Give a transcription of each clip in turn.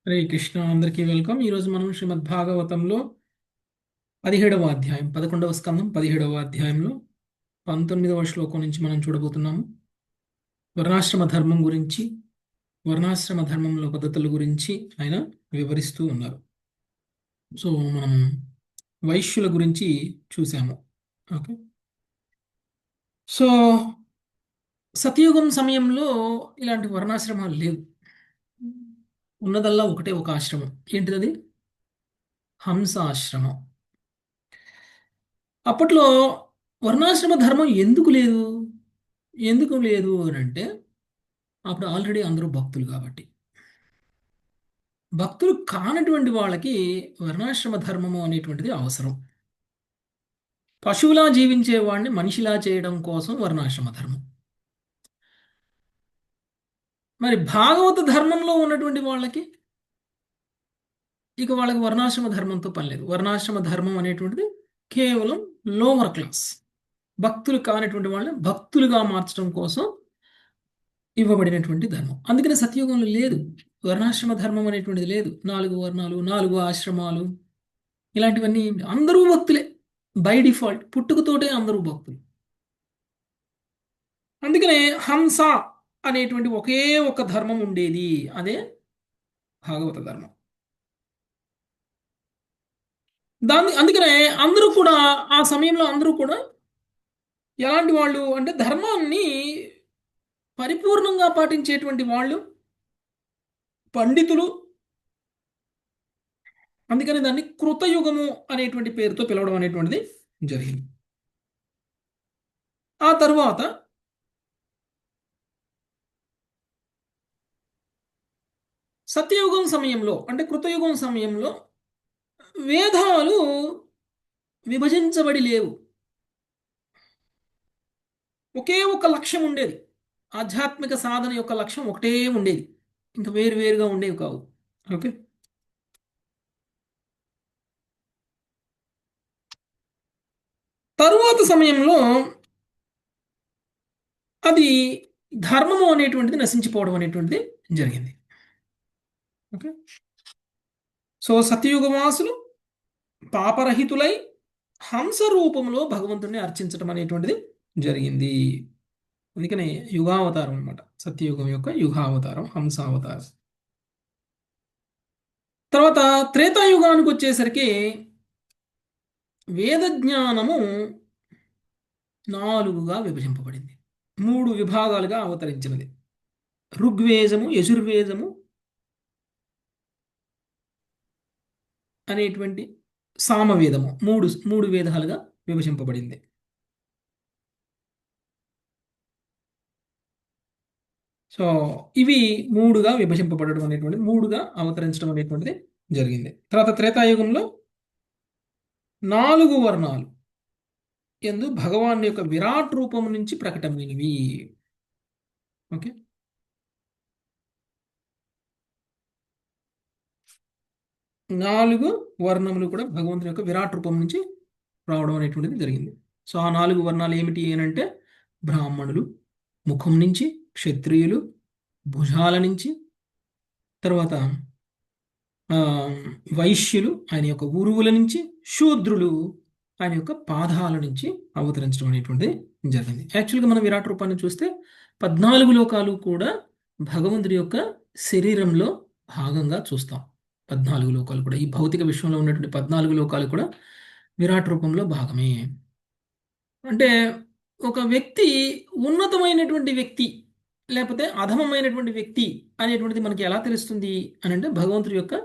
హరే కృష్ణ, అందరికీ వెల్కమ్. ఈరోజు మనం శ్రీమద్ భాగవతంలో 17వ అధ్యాయం, 11వ స్కందం 17వ అధ్యాయంలో 19వ శ్లోకం నుంచి మనం చూడబోతున్నాము. వర్ణాశ్రమ ధర్మం గురించి, వర్ణాశ్రమ ధర్మంలో పద్ధతుల గురించి ఆయన వివరిస్తూ ఉన్నారు. సో మనం వైశ్యుల గురించి చూసాము. ఓకే. సో సతయుగం సమయంలో ఇలాంటి వర్ణాశ్రమాలు లేవు. ఉన్నదల్లా ఒకటే ఒక ఆశ్రమం. ఏంటిది? హంస ఆశ్రమం. అప్పట్లో వర్ణాశ్రమ ధర్మం ఎందుకు లేదు అని అంటే అప్పుడు ఆల్రెడీ అందరూ భక్తులు కాబట్టి. భక్తులు కానటువంటి వాళ్ళకి వర్ణాశ్రమ ధర్మము అనేటువంటిది అవసరం. పశువులా జీవించే వాడిని మనిషిలా చేయడం కోసం వర్ణాశ్రమ ధర్మం. మరి భాగవత ధర్మంలో ఉన్నటువంటి వాళ్ళకి ఇక వాళ్ళకి వర్ణాశ్రమ ధర్మంతో పని లేదు. వర్ణాశ్రమ ధర్మం అనేటువంటిది కేవలం లోవర్ క్లాస్ భక్తులు కానటువంటి వాళ్ళని భక్తులుగా మార్చడం కోసం ఇవ్వబడినటువంటి ధర్మం. అందుకనే సత్యయుగంలో లేదు, వర్ణాశ్రమ ధర్మం అనేటువంటిది లేదు. 4 వర్ణాలు, 4 ఆశ్రమాలు, ఇలాంటివన్నీ అందరూ భక్తులే. బై డిఫాల్ట్ పుట్టుకతోటే అందరూ భక్తులు. అందుకనే హంస అనేటువంటి ఒకే ఒక ధర్మం ఉండేది, అదే భాగవత ధర్మం. అందుకనే అందరూ కూడా ఆ సమయంలో అందరూ కూడా ఎలాంటి వాళ్ళు అంటే ధర్మాన్ని పరిపూర్ణంగా పాటించేటువంటి వాళ్ళు పండితులు. అందుకని దాన్ని కృతయుగము అనేటువంటి పేరుతో పిలవడం అనేటువంటిది జరిగింది. ఆ తరువాత సత్యయుగం సమయంలో అంటే కృతయుగం సమయంలో వేదాలు విభజించబడి లేవు. ఒకే ఒక లక్ష్యం ఉండేది. ఆధ్యాత్మిక సాధన యొక్క లక్ష్యం ఒకటే ఉండేది, ఇంకా వేరువేరుగా ఉండేవి కావు. ఓకే. తరువాత సమయంలో అది ధర్మము అనేటువంటిది నశించిపోవడం అనేటువంటిది జరిగింది. ఓకే. సో సత్యయుగవాసులు పాపరహితులై హంస రూపంలో భగవంతుడిని అర్చించడం అనేటువంటిది జరిగింది. అందుకనే యుగావతారం అనమాట. సత్యయుగం యొక్క యుగావతారం హంసావతారం. తర్వాత త్రేతాయుగానికి వచ్చేసరికి వేద జ్ఞానము 4గా విభజింపబడింది, 3 విభాగాలుగా అవతరించినది. ఋగ్వేదము, యజుర్వేదము అనేటువంటి సామవేదము మూడు మూడు వేదాలుగా విభజింపబడింది. సో ఇవి 3గా విభజింపబడడం అనేటువంటి 3గా అవతరించడం అనేటువంటిది జరిగింది. తర్వాత త్రేతాయుగంలో 4 వర్ణాలు ఎందు భగవాన్ యొక్క విరాట్ రూపం నుంచి ప్రకటమైనవి. ఓకే. 4 వర్ణములు కూడా భగవంతుని యొక్క విరాట్ రూపం నుంచి రావడం అనేటువంటిది జరిగింది. సో ఆ 4 వర్ణాలు ఏమిటి అంటే బ్రాహ్మణులు ముఖం నుంచి, క్షత్రియులు భుజాల నుంచి, తర్వాత వైశ్యులు ఆయన యొక్క ఉరువుల నుంచి, శూద్రులు ఆయన యొక్క పాదాల నుంచి అవతరించడం అనేటువంటిది జరిగింది. యాక్చువల్గా మనం విరాట్ రూపాన్ని చూస్తే 14 లోకాలు కూడా భగవంతుడి యొక్క శరీరంలో భాగంగా చూస్తాం. 14 లోకాలు కూడా, ఈ భౌతిక విశ్వంలో ఉన్నటువంటి 14 లోకాలు కూడా విరాట్ రూపంలో భాగమే. అంటే ఒక వ్యక్తి ఉన్నతమైనటువంటి వ్యక్తి లేకపోతే అధమమైనటువంటి వ్యక్తి అనేటువంటిది మనకి ఎలా తెలుస్తుంది అని అంటే భగవంతుడి యొక్క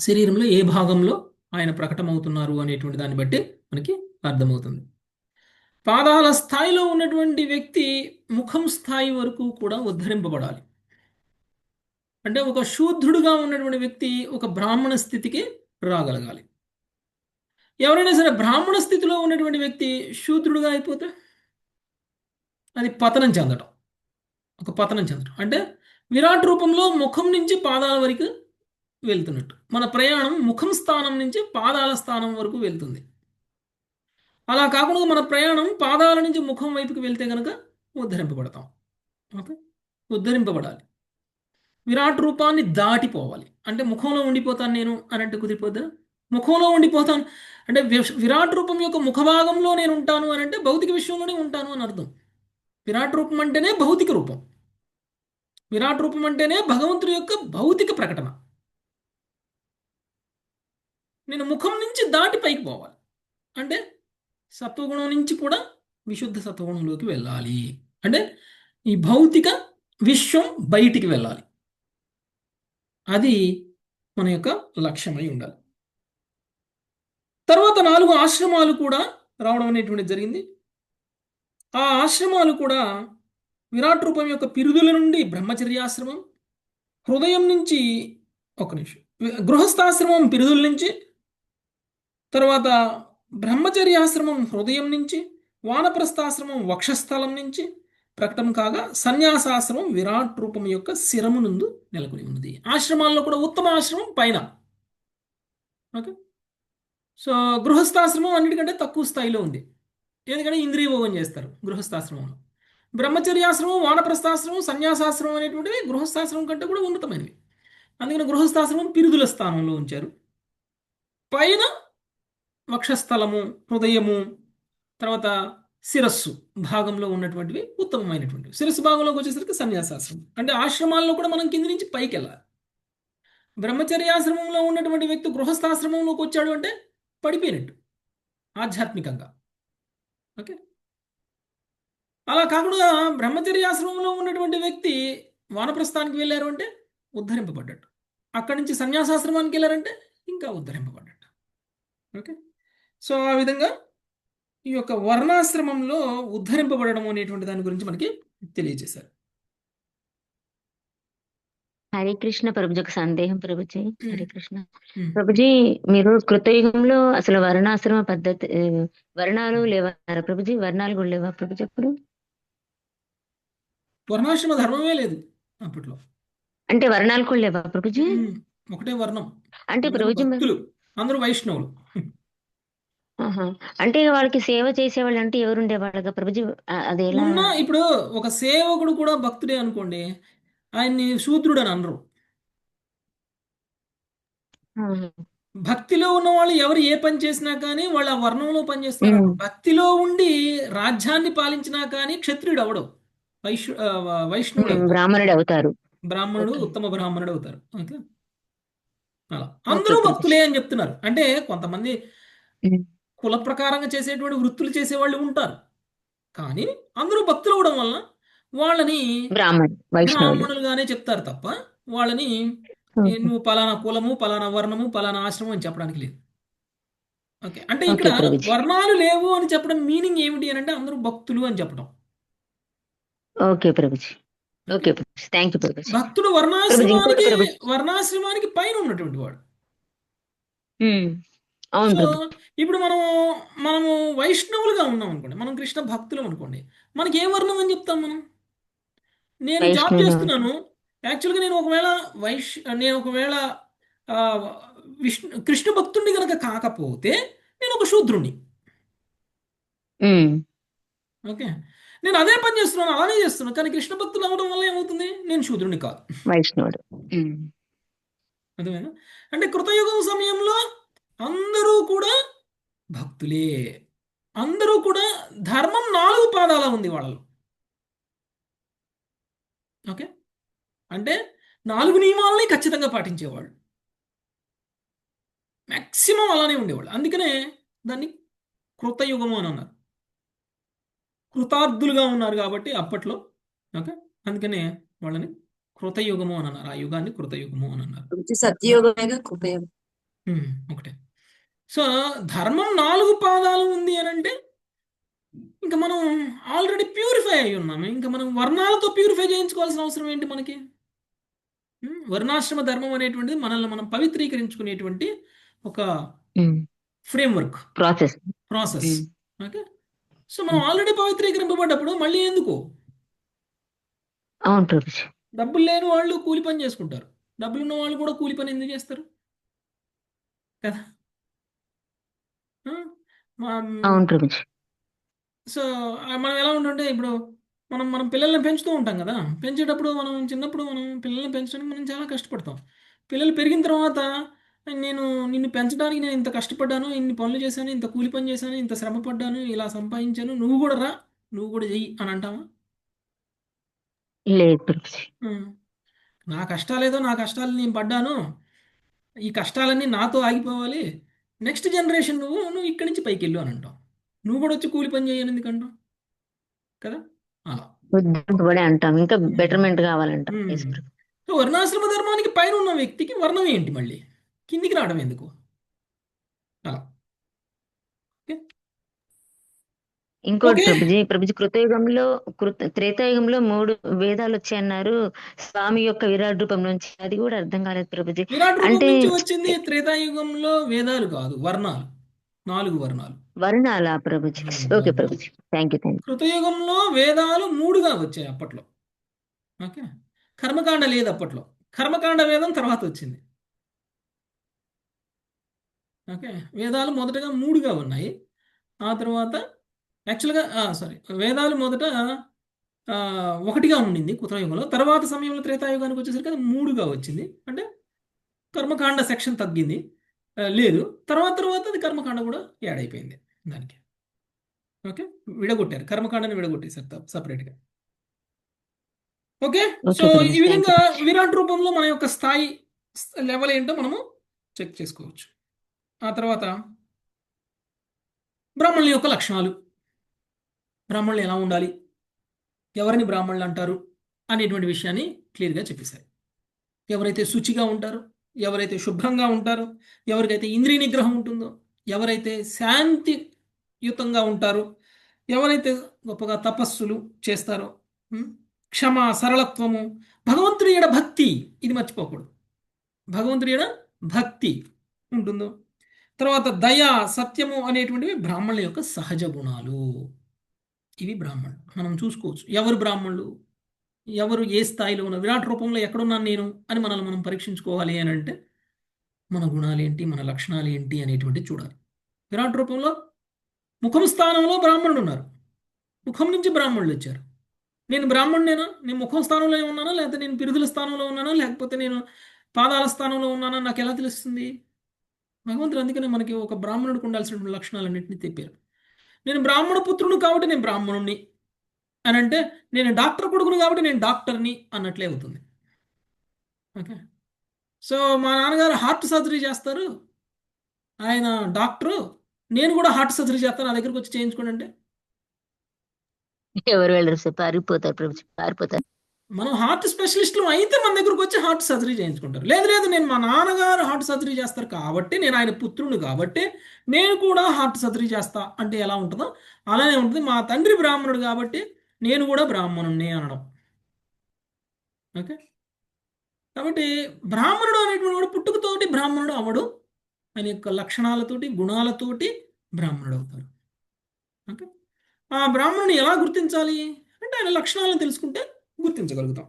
శరీరంలో ఏ భాగంలో ఆయన ప్రకటమవుతున్నారు అనేటువంటి దాన్ని బట్టి మనకి అర్థమవుతుంది. పాదాల స్థాయిలో ఉన్నటువంటి వ్యక్తి ముఖం స్థాయి వరకు కూడా ఉద్ధరింపబడాలి. అంటే ఒక శూద్రుడుగా ఉన్నటువంటి వ్యక్తి ఒక బ్రాహ్మణ స్థితికి రాగలగాలి. ఎవరైనా సరే బ్రాహ్మణ స్థితిలో ఉన్నటువంటి వ్యక్తి శూద్రుడుగా అయిపోతే అది పతనం చెందడం, ఒక పతనం చెందడం అంటే విరాట్ రూపంలో ముఖం నుంచి పాదాల వరకు వెళ్తున్నట్టు మన ప్రయాణం ముఖం స్థానం నుంచి పాదాల స్థానం వరకు వెళ్తుంది. అలా కాకుండా మన ప్రయాణం పాదాల నుంచి ముఖం వైపుకి వెళ్తే కనుక ఉద్ధరింపబడతాం. ఓకే. ఉద్ధరింపబడాలి. విరాట్ రూపాన్ని దాటిపోవాలి. అంటే ముఖంలో ఉండిపోతాను నేను అని అంటే కుదిరిపోద్దా? ముఖంలో ఉండిపోతాను అంటే విరాట్ రూపం యొక్క ముఖభాగంలో నేను ఉంటాను అని అంటే భౌతిక విశ్వంలోనే ఉంటాను అని అర్థం. విరాట్ రూపం అంటేనే భౌతిక రూపం. విరాట్ రూపం అంటేనే భగవంతుడి యొక్క భౌతిక ప్రకటన. నేను ముఖం నుంచి దాటి పైకి పోవాలి అంటే సత్వగుణం నుంచి కూడా విశుద్ధ సత్వగుణంలోకి వెళ్ళాలి. అంటే ఈ భౌతిక విశ్వం బయటికి వెళ్ళాలి. అది మన యొక్క లక్ష్యమై ఉండాలి. తర్వాత 4 ఆశ్రమాలు కూడా రావడం అనేటువంటిది జరిగింది. ఆ ఆశ్రమాలు కూడా విరాట్ రూపం యొక్క పిరుదుల నుండి బ్రహ్మచర్యాశ్రమం, హృదయం నుంచి ఒక నిమిషం గృహస్థాశ్రమం పిరుదుల నుంచి, తర్వాత బ్రహ్మచర్యాశ్రమం హృదయం నుంచి, వానప్రస్థాశ్రమం వక్షస్థలం నుంచి ప్రకటన కాగా సన్యాసాశ్రమం విరాట్ రూపం యొక్క శిరము నందు నెలకొని ఉన్నది. ఆశ్రమాల్లో కూడా ఉత్తమ ఆశ్రమం పైన. ఓకే. సో గృహస్థాశ్రమం అన్నిటికంటే తక్కువ స్థాయిలో ఉంది, ఎందుకంటే ఇంద్రియ భోగం చేస్తారు గృహస్థాశ్రమంలో. బ్రహ్మచర్యాశ్రమం, వానప్రస్థాశ్రమం, సన్యాసాశ్రమం అనేటువంటివి గృహస్థాశ్రమం కంటే కూడా ఉన్నతమైనవి. అందుకని గృహస్థాశ్రమం పిరుదుల స్థానంలో ఉంచారు. పైన వక్షస్థలము, హృదయము, తర్వాత శిరస్సు భాగంలో ఉన్నటువంటివి ఉత్తమమైనటువంటివి. శిరస్సు భాగంలోకి వచ్చేసరికి సన్యాసాశ్రమం. అంటే ఆశ్రమాల్లో కూడా మనం కింది నుంచి పైకి వెళ్ళాలి. బ్రహ్మచర్యాశ్రమంలో ఉన్నటువంటి వ్యక్తి గృహస్థాశ్రమంలోకి వచ్చాడు అంటే పడిపోయినట్టు ఆధ్యాత్మికంగా. ఓకే. అలా కాకుండా బ్రహ్మచర్యాశ్రమంలో ఉన్నటువంటి వ్యక్తి వానప్రస్థానికి వెళ్ళారు అంటే ఉద్ధరింపబడ్డట్టు. అక్కడి నుంచి సన్యాసాశ్రమానికి వెళ్ళారంటే ఇంకా ఉద్ధరింపబడ్డట్టు. ఓకే. సో ఆ విధంగా ఈ యొక్క వర్ణాశ్రమంలో ఉద్ధరింపబడడం అనేటువంటి దాని గురించి మనకి తెలియజేశారు. హరే కృష్ణ ప్రభుజీ, ఒక సందేహం ప్రభుజీ. హరే కృష్ణ ఉమ్. ప్రభుజీ, మీరు కృతయుగంలో అసలు వర్ణాశ్రమ పద్ధతి వర్ణాలు లేవన్నారా ప్రభుజీ? వర్ణాలు కూడా లేవా ప్రభుజీ అప్పుడు? వర్ణాశ్రమ ధర్మమే లేదు అప్పట్లో. అంటే వర్ణాలు కూడా లేవా ప్రభుజీ? ఒకటే వర్ణం. అంటే అందరూ ప్రభుజీ భక్తులు, అందరూ వైష్ణవులు. ఆహా. అంటే వాళ్ళకి సేవ చేసేవాళ్ళు అంటే ఎవరు ఉండేవాళ్ళగా ప్రభుజీ? అది ఎలా? ఉన్న ఇప్పుడు ఒక సేవకుడు కూడా భక్తుడే అనుకోండి, ఆయన్ని శూద్రుడు అని అనరు. ఆహా. భక్తిలో ఉన్న వాళ్ళు ఎవరు ఏ పని చేసినా కానీ వాళ్ళు ఆ వర్ణంలో పనిచేస్తున్నారు. భక్తిలో ఉండి రాజ్యాన్ని పాలించినా కానీ క్షత్రియుడు అవడు, వైష్ణవుడు అవుతారు. బ్రాహ్మణుడు అవుతారు. బ్రాహ్మణుడు ఓకే. ఉత్తమ బ్రాహ్మణుడు అవుతారు. ఓకే. అలా ఓకే అందరూ ప్రభుజీ. భక్తులే అని చెప్తున్నారు. అంటే కొంతమంది ఉమ్. కుల ప్రకారంగా చేసేటువంటి వృత్తులు చేసేవాళ్ళు ఉంటారు, కానీ అందరూ భక్తులు అవడం వల్ల వాళ్ళని వైష్ణవులు. బ్రాహ్మణులుగానే చెప్తారు తప్ప వాళ్ళని ఓకే. నువ్వు పలానా కులము, పలానా వర్ణము, పలానా ఆశ్రమం అని చెప్పడానికి లేదు. ఓకే. అంటే ఓకే ఇక్కడ ప్రభుజీ. వర్ణాలు లేవు అని చెప్పడం మీనింగ్ ఏమిటి అని అంటే అందరూ భక్తులు అని చెప్పడం. Okay Prabhuji. Okay. Okay Prabhuji, thank you Prabhuji. భక్తుడు ప్రభుజీ ఇంకోటి వర్ణాశ్రమానికి ప్రభుజీ. వర్ణాశ్రమానికి పైన ఉన్నటువంటి వాడు. అవును సో ప్రభు. ఇప్పుడు మనము వైష్ణవులుగా ఉన్నాం అనుకోండి, మనం కృష్ణ భక్తులు అనుకోండి, మనకి ఏ వర్ణం అని చెప్తాం మనం? నేను జాబ్ వైష్ణవులు. చేస్తున్నాను. యాక్చువల్గా నేను ఒకవేళ ఆ, కృష్ణ భక్తుడిని కనుక కాకపోతే నేను ఒక శూద్రుణ్ణి. ఉమ్. ఓకే. నేను అదే పని చేస్తున్నాను, అలానే చేస్తున్నాను, కానీ కృష్ణ భక్తులు అవ్వడం వల్ల ఏమవుతుంది? నేను శూద్రుని కాదు. వైష్ణవుడు. ఉమ్. అర్థమైనా? అంటే కృతయుగం సమయంలో అందరూ కూడా భక్తులే. అందరూ కూడా ధర్మం 4 పాదాల ఉంది వాళ్ళలో. ఓకే. అంటే 4 నియమాలని ఖచ్చితంగా పాటించేవాళ్ళు. మ్యాక్సిమం అలానే ఉండేవాళ్ళు. అందుకనే దాన్ని కృతయుగము అని అన్నారు. కృతార్థులుగా ఉన్నారు కాబట్టి అప్పట్లో. ఓకే. అందుకనే వాళ్ళని కృతయుగము అని అన్నారు. ఆ యుగాన్ని కృతయుగము అని అన్నారు. సత్యయోగమేగా కృతయుగం. ఒకటే. సో ధర్మం 4 పాదాలు ఉంది అని అంటే ఇంకా మనం ఆల్రెడీ ప్యూరిఫై అయి ఉన్నాము. ఇంకా మనం వర్ణాలతో ప్యూరిఫై చేయించుకోవాల్సిన అవసరం ఏంటి మనకి? వర్ణాశ్రమ ధర్మం అనేటువంటిది మనల్ని మనం పవిత్రీకరించుకునేటువంటి ఒక framework, process. Process. Okay. So మనం ఆల్రెడీ పవిత్రీకరింపబడ్డప్పుడు మళ్ళీ ఎందుకు? అవును ప్రభుజీ. డబ్బులు లేని వాళ్ళు కూలి పని చేసుకుంటారు, డబ్బులు ఉన్న వాళ్ళు కూడా కూలి పని ఎందుకు చేస్తారు కదా? అవును ప్రభుజీ. సో మనం ఎలా ఉంటుంటే ఇప్పుడు మనం మనం పిల్లల్ని పెంచుతూ ఉంటాం కదా. పెంచేటప్పుడు మనం చిన్నప్పుడు మనం పిల్లల్ని పెంచడానికి మనం చాలా కష్టపడతాం. పిల్లలు పెరిగిన తర్వాత నేను నిన్ను పెంచడానికి నేను ఇంత కష్టపడ్డాను, ఇన్ని పనులు చేశాను, ఇంత కూలి పని చేశాను, ఇంత శ్రమ పడ్డాను, ఇలా సంపాదించాను, నువ్వు కూడా రా, నువ్వు కూడా చెయ్యి అని అంటావా? లేదు ప్రభుజీ. ఉమ్. నా కష్టాలేదో నా కష్టాలు నేను పడ్డాను, ఈ కష్టాలన్నీ నాతో ఆగిపోవాలి, నెక్స్ట్ జనరేషన్ నువ్వు నువ్వు ఇక్కడి నుంచి పైకి వెళ్ళు అని అంటావు. నువ్వు కూడా వచ్చి కూలి పని చేయను ఎందుకంటావు కదా. అలా. ఉద్ధరింపబడి అంటాం, ఇంకా ఉమ్. బెటర్మెంట్ కావాలంటాం. ఉమ్. యేసు ప్రభు. సో వర్ణాశ్రమ ధర్మానికి పైన ఉన్న వ్యక్తికి వర్ణం ఏంటి మళ్ళీ, కిందికి రావడం ఎందుకు అలా. ఓకే. ఇంకోటి ఓకే. ప్రభుజీ కృతయుగంలో త్రేతాయుగంలో 3 వేదాలు వచ్చాయన్నారు స్వామి యొక్క విరాట్ రూపం నుంచి. అది కూడా అర్థం కాలేదు ప్రభుజీ. విరాట్ రూపం అంటే నుంచి వచ్చింది త్రేతాయుగంలో వేదాలు కాదు, వర్ణాలు, 4 వర్ణాలు. వర్ణాలా ప్రభుజీ? ఓకే వర్ణాలు. Prabhuji, thank you. కృతయుగంలో వేదాలు 3గా వచ్చాయి అప్పట్లో. ఓకే. కర్మకాండ లేదు అప్పట్లో, కర్మకాండ వేదం తర్వాత వచ్చింది. ఓకే. వేదాలు మొదటగా 3గా ఉన్నాయి. ఆ తర్వాత యాక్చువల్గా సారీ, వేదాలు మొదట 1గా ఉండింది కృతయుగంలో, తర్వాత సమయంలో త్రేతాయుగానికి వచ్చేసరికి అది 3గా వచ్చింది. అంటే కర్మకాండ సెక్షన్ తగ్గింది, లేదు. తర్వాత తర్వాత అది కర్మకాండ కూడా యాడ్ అయిపోయింది దానికి. ఓకే. విడగొట్టారు, కర్మకాండని విడగొట్టేశారు సపరేట్గా. ఓకే. సో ఓకే ప్రభుజీ, ఈ థ్యాంక్ యూ విధంగా ప్రభుజీ. విరాట్ రూపంలో మన యొక్క స్థాయి లెవెల్ ఏంటో మనము చెక్ చేసుకోవచ్చు. ఆ తర్వాత బ్రాహ్మణుల యొక్క లక్షణాలు, బ్రాహ్మణులు ఎలా ఉండాలి, ఎవరిని బ్రాహ్మణులు అంటారు అనేటువంటి విషయాన్ని క్లియర్గా చెప్పేశారు. ఎవరైతే శుచిగా ఉంటారో, ఎవరైతే శుభ్రంగా ఉంటారో, ఎవరికైతే ఇంద్రియ నిగ్రహం ఉంటుందో, ఎవరైతే శాంతియుతంగా ఉంటారో, ఎవరైతే గొప్పగా తపస్సులు చేస్తారో, క్షమ, సరళత్వము, భగవంతుడి యొక్క భక్తి, ఇది మర్చిపోకూడదు, భగవంతుడి యొక్క భక్తి ఉంటుందో, తర్వాత దయ, సత్యము అనేటువంటివి బ్రాహ్మణుల యొక్క సహజ గుణాలు. ఇవి బ్రాహ్మణులు మనం చూసుకోవచ్చు. ఎవరు బ్రాహ్మణులు, ఎవరు ఏ స్థాయిలో ఉన్నారు, విరాట్ రూపంలో ఎక్కడున్నాను నేను అని మనల్ని మనం పరీక్షించుకోవాలి అని అంటే మన గుణాలు ఏంటి, మన లక్షణాలు ఏంటి అనేటువంటి చూడాలి. విరాట్ రూపంలో ముఖం స్థానంలో బ్రాహ్మణులు ఉన్నారు, ముఖం నుంచి బ్రాహ్మణులు వచ్చారు. నేను బ్రాహ్మణునేనా, నేను ముఖం స్థానంలో ఉన్నానా, లేకపోతే నేను పిరుదుల స్థానంలో ఉన్నానా, లేకపోతే నేను పాదాల స్థానంలో ఉన్నానా, నాకు ఎలా తెలుస్తుంది? భగవంతుడు అందుకనే మనకి ఒక బ్రాహ్మణుడికి ఉండాల్సినటువంటి లక్షణాలన్నింటినీ చెప్పారు. నేను బ్రాహ్మణ పుత్రుడు కాబట్టి నేను బ్రాహ్మణుణ్ణి అని అంటే, నేను డాక్టర్ కొడుకును కాబట్టి నేను డాక్టర్ని అన్నట్లే అవుతుంది. ఓకే. సో మా నాన్నగారు హార్ట్ సర్జరీ చేస్తారు, ఆయన డాక్టరు, నేను కూడా హార్ట్ సర్జరీ చేస్తాను, నా దగ్గరకు వచ్చి చేయించుకోండి అంటే ఎవరు వెళ్ళరు సార్, పారిపోతారు ప్రభుజీ, పారిపోతారు. మనం హార్ట్ స్పెషలిస్టులు అయితే మన దగ్గరకు వచ్చి హార్ట్ సర్జరీ చేయించుకుంటారు. లేదు లేదు, నేను మా నాన్నగారు హార్ట్ సర్జరీ చేస్తారు కాబట్టి, నేను ఆయన పుత్రుడు కాబట్టి నేను కూడా హార్ట్ సర్జరీ చేస్తా అంటే ఎలా ఉంటుందో అలానే ఉంటుంది. మా తండ్రి బ్రాహ్మణుడు కాబట్టి నేను కూడా బ్రాహ్మణుణ్ణి అనడం. ఓకే. కాబట్టి బ్రాహ్మణుడు అనేటువంటి వాడు పుట్టుకతోటి బ్రాహ్మణుడు అవడు, ఆయన యొక్క లక్షణాలతోటి గుణాలతోటి బ్రాహ్మణుడు అవుతారు. ఓకే. ఆ బ్రాహ్మణుని ఎలా గుర్తించాలి అంటే ఆయన లక్షణాలను తెలుసుకుంటే గుర్తించగలుగుతాం.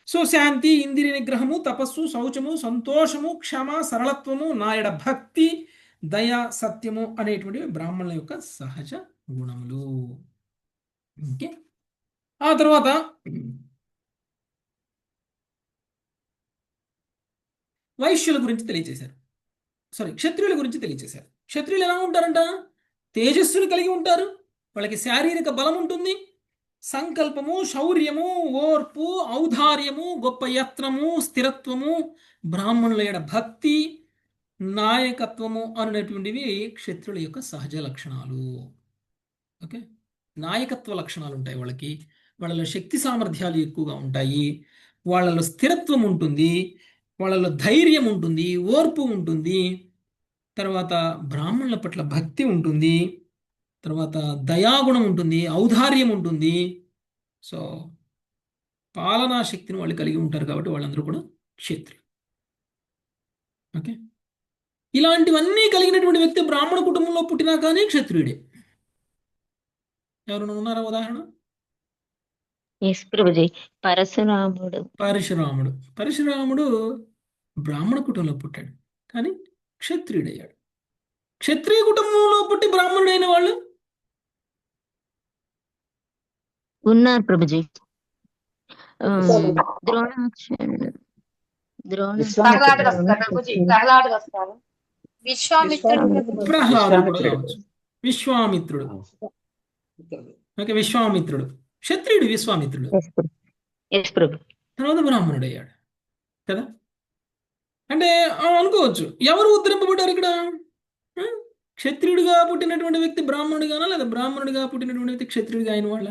సో శాంతి, ఇంద్రియ నిగ్రహము, తపస్సు, శౌచము, సంతోషము, క్షమ, సరళత్వము, నాయడ భక్తి, దయ, సత్యము అనేటువంటివి బ్రాహ్మణుల యొక్క సహజ గుణములు. ఓకే. ఆ తర్వాత వైశ్యుల గురించి తెలియజేశారు, సారీ క్షత్రియుల గురించి తెలియజేశారు. క్షత్రియులు ఎలా ఉంటారంట, తేజస్సును కలిగి ఉంటారు, వాళ్ళకి శారీరక బలం ఉంటుంది, సంకల్పము, శౌర్యము, ఓర్పు, ఔదార్యము, గొప్ప యత్నము, స్థిరత్వము, బ్రాహ్మణుల యొక్క భక్తి, నాయకత్వము అనేటువంటివి క్షత్రుల యొక్క సహజ లక్షణాలు. ఓకే. నాయకత్వ లక్షణాలు ఉంటాయి వాళ్ళకి, వాళ్ళలో శక్తి సామర్థ్యాలు ఎక్కువగా ఉంటాయి, వాళ్ళలో స్థిరత్వం ఉంటుంది, వాళ్ళలో ధైర్యం ఉంటుంది, ఓర్పు ఉంటుంది, తర్వాత బ్రాహ్మణుల పట్ల భక్తి ఉంటుంది, తర్వాత దయాగుణం ఉంటుంది, ఔదార్యం ఉంటుంది. సో పాలనా శక్తిని వాళ్ళు కలిగి ఉంటారు కాబట్టి వాళ్ళందరూ కూడా క్షత్రియులు. ఓకే. ఇలాంటివన్నీ కలిగినటువంటి వ్యక్తి బ్రాహ్మణ కుటుంబంలో పుట్టినా కానీ క్షత్రియుడే. ఎవరైనా ఉన్నారా ఉదాహరణ? ఎస్ ప్రభుజీ, పరశురాముడు. పరశురాముడు. పరశురాముడు బ్రాహ్మణ కుటుంబంలో పుట్టాడు కానీ క్షత్రియుడయ్యాడు. క్షత్రియ కుటుంబంలో పుట్టి బ్రాహ్మణుడైన వాళ్ళు ఉన్నారు ప్రభుజీ. ఆ, విశ్వామిత్రుడు. ద్రోణాచార్యుడు ప్రహ్లాదుడు విశ్వామిత్రుడు. వస్తారు ప్రభుజీ, ప్రహ్లాదుడు వస్తారు. విశ్వామిత్రుడు కూడా ప్రభుజీ. ప్రహ్లాదుడు కూడా విశ్వామిత్రుడు. కావచ్చు. విశ్వామిత్రుడు. విశ్వామిత్రుడు. ఓకే, విశ్వామిత్రుడు క్షత్రియుడు. విశ్వామిత్రుడు ఎస్ ప్రభు. తర్వాత బ్రాహ్మణుడు అయ్యాడు కదా. అంటే అనుకోవచ్చు, ఎవరు ఉద్ధరింపబడ్డారు ఇక్కడ? ఆ? క్షత్రియుడిగా పుట్టినటువంటి వ్యక్తి బ్రాహ్మణుడిగానా, లేదా బ్రాహ్మణుడిగా పుట్టినటువంటి వ్యక్తి క్షత్రియుడిగా అయిన వాళ్ళ?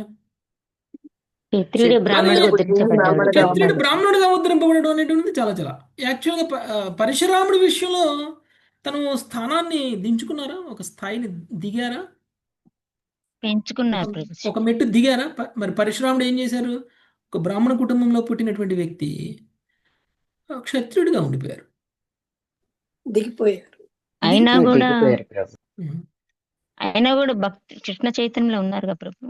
క్షత్రియుడే బ్రాహ్మణుడిగా అదే, ఉద్ధరించబడ్డాడు. బ్రాహ్మణుడిగా క్షత్రియుడు బ్రాహ్మణుడిగా ఉద్ధరింపబడడం అనేటువంటిది చాలా చాలా యాక్చువల్గా పరశురాముడి విషయంలో తను స్థానాన్ని దించుకున్నారా, ఒక స్థాయిని దిగారా, పెంచుకున్నారు ప్రభుజీ. ఒక మెట్టు దిగారా? మరి పరశురాముడు ఏం చేశారు? ఒక బ్రాహ్మణ కుటుంబంలో పుట్టినటువంటి వ్యక్తి క్షత్రియుడిగా ఉండిపోయారు. దిగిపోయారు. అయినా కూడా దిగిపోయారు ప్రభు. ఉం. అయినా కూడా భక్తి కృష్ణ చైతన్యంలో ఉన్నారు కదా ప్రభు.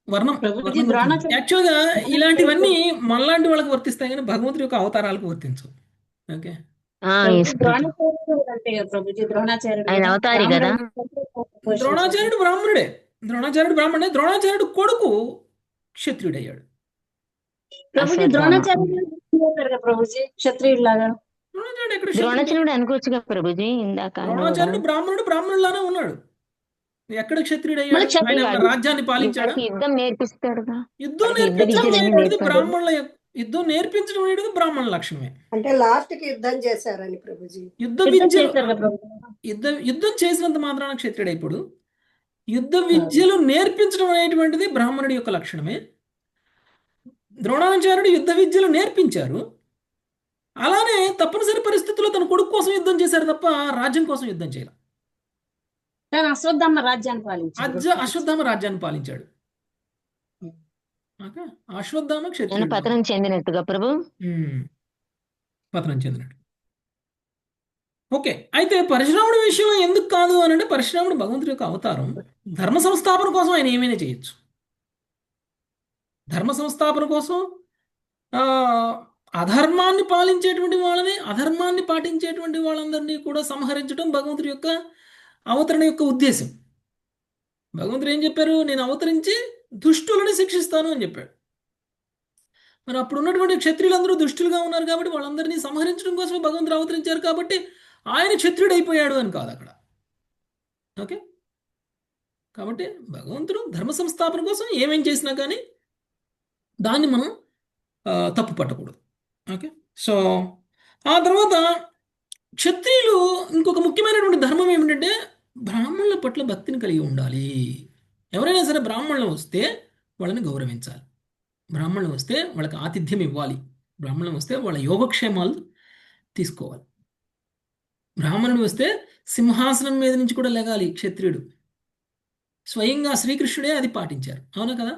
వర్ణం ప్రభుజీ, వర్ణం ద్రోణాచార్య యాక్చువల్గా ఇలాంటివన్నీ మనలాంటి వాళ్ళకి వర్తిస్తాయి, కానీ భగవంతుడి యొక్క అవతారాలకు వర్తించవు. ఓకే, ఎస్ ప్రభు. ద్రోణాచార్యుడు అంటే కదా ప్రభుజీ, ద్రోణాచార్యుడు ఆయన కూడా అవతారి కదా. పోషించారు. ద్రోణాచార్యుడు బ్రాహ్మణుడే. ద్రోణాచార్యుడు కొడుకు క్షత్రియుడయ్యాడు. ప్రభుజీ, అశ్వత్థామ. ద్రోణాచార్యుడు చేశారు కదా ప్రభుజీ, క్షత్రియుడు లాగా. ద్రోణాచార్యుడు ఎక్కడ క్షత్రియుడు? ద్రోణాచార్యుడు అనుకోవచ్చు కదా ప్రభుజీ. ఇందాక ఆయన కూడా ద్రోణాచార్యుడు బ్రాహ్మణులానే ఉన్నాడు. ఎక్కడ క్షత్రియుడయ్యాడు? మన క్షత్రియుడు ఆయన ఏమైనా రాజ్యాన్ని పాలించాడా? వాళ్ళకి యుద్ధం నేర్పిస్తాడుగా. యుద్ధం వాళ్ళకి యుద్ధ నేర్పించడం విద్యలన్నీ అనేటువంటిది నేర్పాడు. యుద్ధం నేర్పించడం అనేది బ్రాహ్మణుల లక్షణమే. అంటే లాస్ట్ కి యుద్ధం చేశారని ప్రభుజీ. యుద్ధ యుద్ధం విద్యలు చేశారు కదా ప్రభుజీ. యుద్ధం చేసినంత మాత్రాన క్షత్రియుడు ఇప్పుడు యుద్ధ విద్యలు నేర్పించడం అనేటువంటిది బ్రాహ్మణుడి యొక్క లక్షణమే. ద్రోణాచార్యుడు యుద్ధ విద్యలు నేర్పించారు. అలానే తప్పనిసరి పరిస్థితుల్లో తన కొడుకు కోసం యుద్ధం చేశారు తప్ప రాజ్యం కోసం యుద్ధం చేయాలి. తను అశ్వత్థామ రాజ్యాన్ని పాలించాడు. అశ్వత్థామ రాజ్యాన్ని పాలించాడు. ఓకే, అశ్వత్థామ ఆయన క్షత్రియుడు. పతనం చెందినట్టుగా ప్రభు. పతనం చెందినట్టు. ఓకే, అయితే పరశురాముడి విషయంలో ఎందుకు కాదు అని అంటే, పరశురాముడు భగవంతుడి యొక్క అవతారం. ధర్మ సంస్థాపన కోసం ఆయన ఏమైనా చేయొచ్చు. ధర్మ సంస్థాపన కోసం ఆ, అధర్మాన్ని పాలించేటువంటి వాళ్ళని, అధర్మాన్ని పాటించేటువంటి వాళ్ళందరినీ కూడా సంహరించడం భగవంతుడి యొక్క అవతరణ యొక్క ఉద్దేశం. భగవంతుడు ఏం చెప్పారు? నేను అవతరించి దుష్టులని శిక్షిస్తాను అని చెప్పాడు. మరి అప్పుడు ఉన్నటువంటి క్షత్రియులందరూ దుష్టులుగా ఉన్నారు కాబట్టి వాళ్ళందరినీ సంహరించడం కోసమే భగవంతుడు అవతరించారు కాబట్టి ఆయన క్షత్రియుడు అయిపోయాడు అని కాదు అక్కడ. ఓకే, కాబట్టి భగవంతుడు ధర్మ సంస్థాపన కోసం ఏమేం చేసినా కానీ దాన్ని మనం తప్పు పట్టకూడదు. ఓకే, సో ఆ తర్వాత క్షత్రియులు ఇంకొక ముఖ్యమైనటువంటి ధర్మం ఏమిటంటే బ్రాహ్మణుల పట్ల భక్తిని కలిగి ఉండాలి. ఎవరైనా సరే బ్రాహ్మణులు వస్తే వాళ్ళని గౌరవించాలి. బ్రాహ్మణులు వస్తే వాళ్ళకి ఆతిథ్యం ఇవ్వాలి. బ్రాహ్మణులు వస్తే వాళ్ళ యోగక్షేమాలు తీసుకోవాలి. బ్రాహ్మణుడు వస్తే సింహాసనం మీద నుంచి కూడా లెగాలి క్షత్రియుడు. స్వయంగా శ్రీకృష్ణుడే అది పాటించారు. అవునా కదా?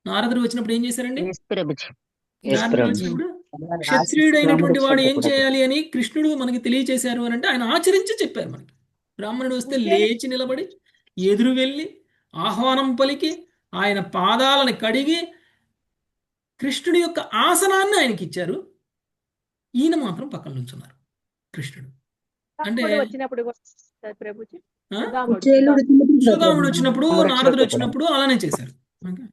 నారదుడు వచ్చినప్పుడు ఏం చేశారండి? ఎస్ ప్రభుజీ. నారదుడు వచ్చినప్పుడు క్షత్రియుడు అయినటువంటి వాడు ఏం చేయాలి అని కృష్ణుడు మనకి తెలియచేశారు అని అంటే ఆయన ఆచరించి చెప్పారు మనకి. బ్రాహ్మణుడు వస్తే లేచి నిలబడి ఎదురు వెళ్ళి ఆహ్వానం పలికి ఆయన పాదాలను కడిగి కృష్ణుడి యొక్క ఆసనాన్ని ఆయనకి ఇచ్చారు. ఈయన మాత్రం పక్కన నుంచున్నారు కృష్ణుడు. అంటే వచ్చినప్పుడు ప్రభుజీ, ఆ? జైలుడు సుధాముడు వచ్చినప్పుడు, నారదుడు వచ్చినప్పుడు అలానే చేశారు. ఓకే,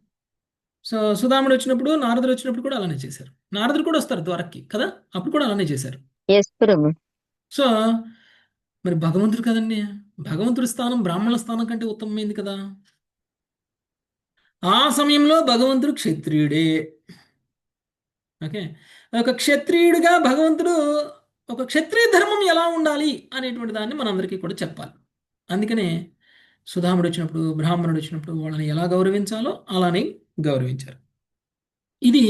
సో సుధాముడు వచ్చినప్పుడు, నారదుడు వచ్చినప్పుడు కూడా అలానే చేశారు. నారదుడు కూడా వస్తారు ద్వారక్కి కదా, అప్పుడు కూడా అలానే చేశారు. ఎస్ ప్రభు. సో మరి భగవంతుడు కదండి, భగవంతుడి స్థానం బ్రాహ్మణుల స్థానం కంటే ఉత్తమమైంది కదా. ఆ సమయంలో భగవంతుడు క్షత్రియుడే. ఓకే, ఒక క్షత్రియుడిగా భగవంతుడు ఒక క్షత్రియ ధర్మం ఎలా ఉండాలి అనేటువంటి దాన్ని మనందరికీ కూడా చెప్పాలి. అందుకనే సుధాముడు వచ్చినప్పుడు, బ్రాహ్మణుడు వచ్చినప్పుడు వాళ్ళని ఎలా గౌరవించాలో అలానే గౌరవించారు. ఇది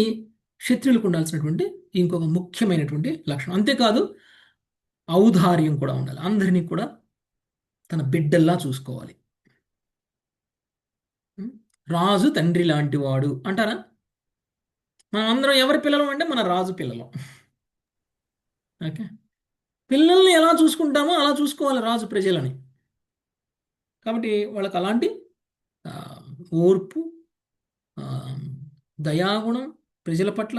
క్షత్రియులకు ఉండాల్సినటువంటి ఇంకొక ముఖ్యమైనటువంటి లక్షణం. అంతేకాదు ఔదార్యం కూడా ఉండాలి. అందరినీ కూడా తన బిడ్డల్లా చూసుకోవాలి. రాజు తండ్రి లాంటి వాడు అంటారా? మనం అందరం ఎవరి పిల్లలు అంటే మన రాజు పిల్లలు. ఓకే, పిల్లల్ని ఎలా చూసుకుంటామో అలా చూసుకోవాలి రాజు ప్రజలని. కాబట్టి వాళ్ళకి అలాంటి ఓర్పు, దయాగుణం, ప్రజల పట్ల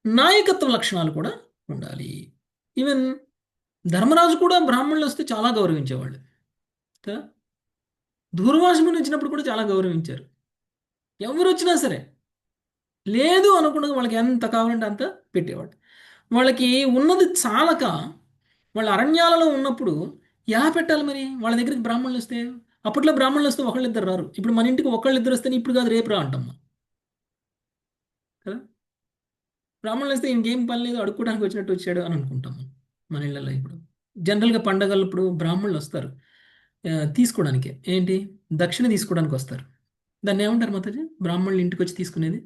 నాయకత్వ లక్షణాలు కూడా ఉండాలి. ఈవెన్ ధర్మరాజు కూడా బ్రాహ్మణులు వస్తే చాలా గౌరవించేవాళ్ళు కదా. దూర్వాసుని వచ్చినప్పుడు కూడా చాలా గౌరవించారు. ఎవరు వచ్చినా సరే లేదు అనకుండా వాళ్ళకి ఎంత కావాలంటే అంత పెట్టేవాడు. వాళ్ళకి ఉన్నది చాలక వాళ్ళ అరణ్యాలలో ఉన్నప్పుడు ఎలా పెట్టాలి మరి? వాళ్ళ దగ్గరికి బ్రాహ్మణులు వస్తే, అప్పట్లో బ్రాహ్మణులు వస్తే ఒకళ్ళు ఇద్దరు రారు. ఇప్పుడు మన ఇంటికి ఒకళ్ళు ఇద్దరు వస్తే ఇప్పుడు కాదు రేపు రా అంటాం మనం కదా. బ్రాహ్మణులు వస్తే ఇంకేం పని లేదు, అడుక్కోవడానికి వచ్చినట్టు వచ్చాడు అని అనుకుంటాం మనం మన ఇళ్ళల్లో. ఇప్పుడు జనరల్గా పండగలప్పుడు బ్రాహ్మణులు వస్తారు తీసుకోవడానికి. ఏంటి? దక్షిణ తీసుకోవడానికి వస్తారు. దాన్ని ఏమంటారు మాతాజీ? బ్రాహ్మణులు ఇంటికి వచ్చి తీసుకునేది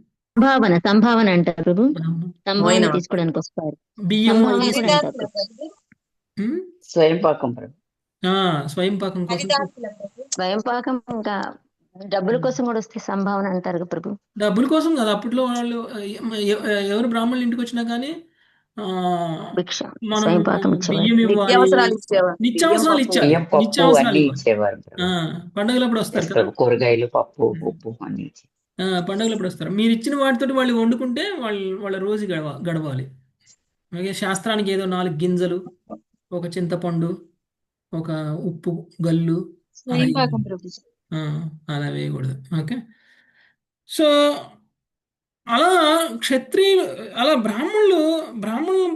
సంభావన అంటారు ప్రభు. బ్రాహ్మణ సంభావన తీసుకోవడానికి వస్తారు. బియ్యము సంభావన ఇసుక. కూడా అంటారు. హరిదాసుల ప్రభు. ఉమ్, స్వయంపాకం ప్రభు. స్వయం పాకం కోసం హరిదాసుల ప్రభు. స్వయం పాకం ఇంకా డబ్బుల కోసం కూడా వస్తే సంభావన అంటారు కదా ప్రభు. డబ్బుల కోసం కదా. అప్పట్లో వాళ్ళు ఎవరు బ్రాహ్మణులు ఇంటికి వచ్చినా కానీ ఆ, భిక్ష మనం స్వయం పాకం ఇచ్చేవారు. బియ్యం ఇవ్వాలి, నిత్యావసరాలు ఇచ్చేవారు. నిత్యావసరాలు ఇచ్చాలి. బియ్యం, పప్పు నిత్యావసరాలు అన్ని ఇవ్వాలి. ఇచ్చేవారు ప్రభు. పండుగలప్పుడు వస్తారు ఎస్ కదా. ప్రభు, కూరగాయలు, పప్పు, ఉప్పు అన్ని ఇచ్చి. పండుగలప్పుడు వస్తారు. మీరు ఇచ్చిన వాటితోటి వాళ్ళు వండుకుంటే వాళ్ళ రోజు గడవాలి. అలాగే శాస్త్రానికి ఏదో 4 గింజలు, ఒక చింతపండు, ఒక ఉప్పు గల్లు అలా స్వయంపాకం ఇవ్వాలి. ప్రభు. అలా వేయకూడదు. ఓకే. సో అలా క్షత్రియులు, అలా బ్రాహ్మణుల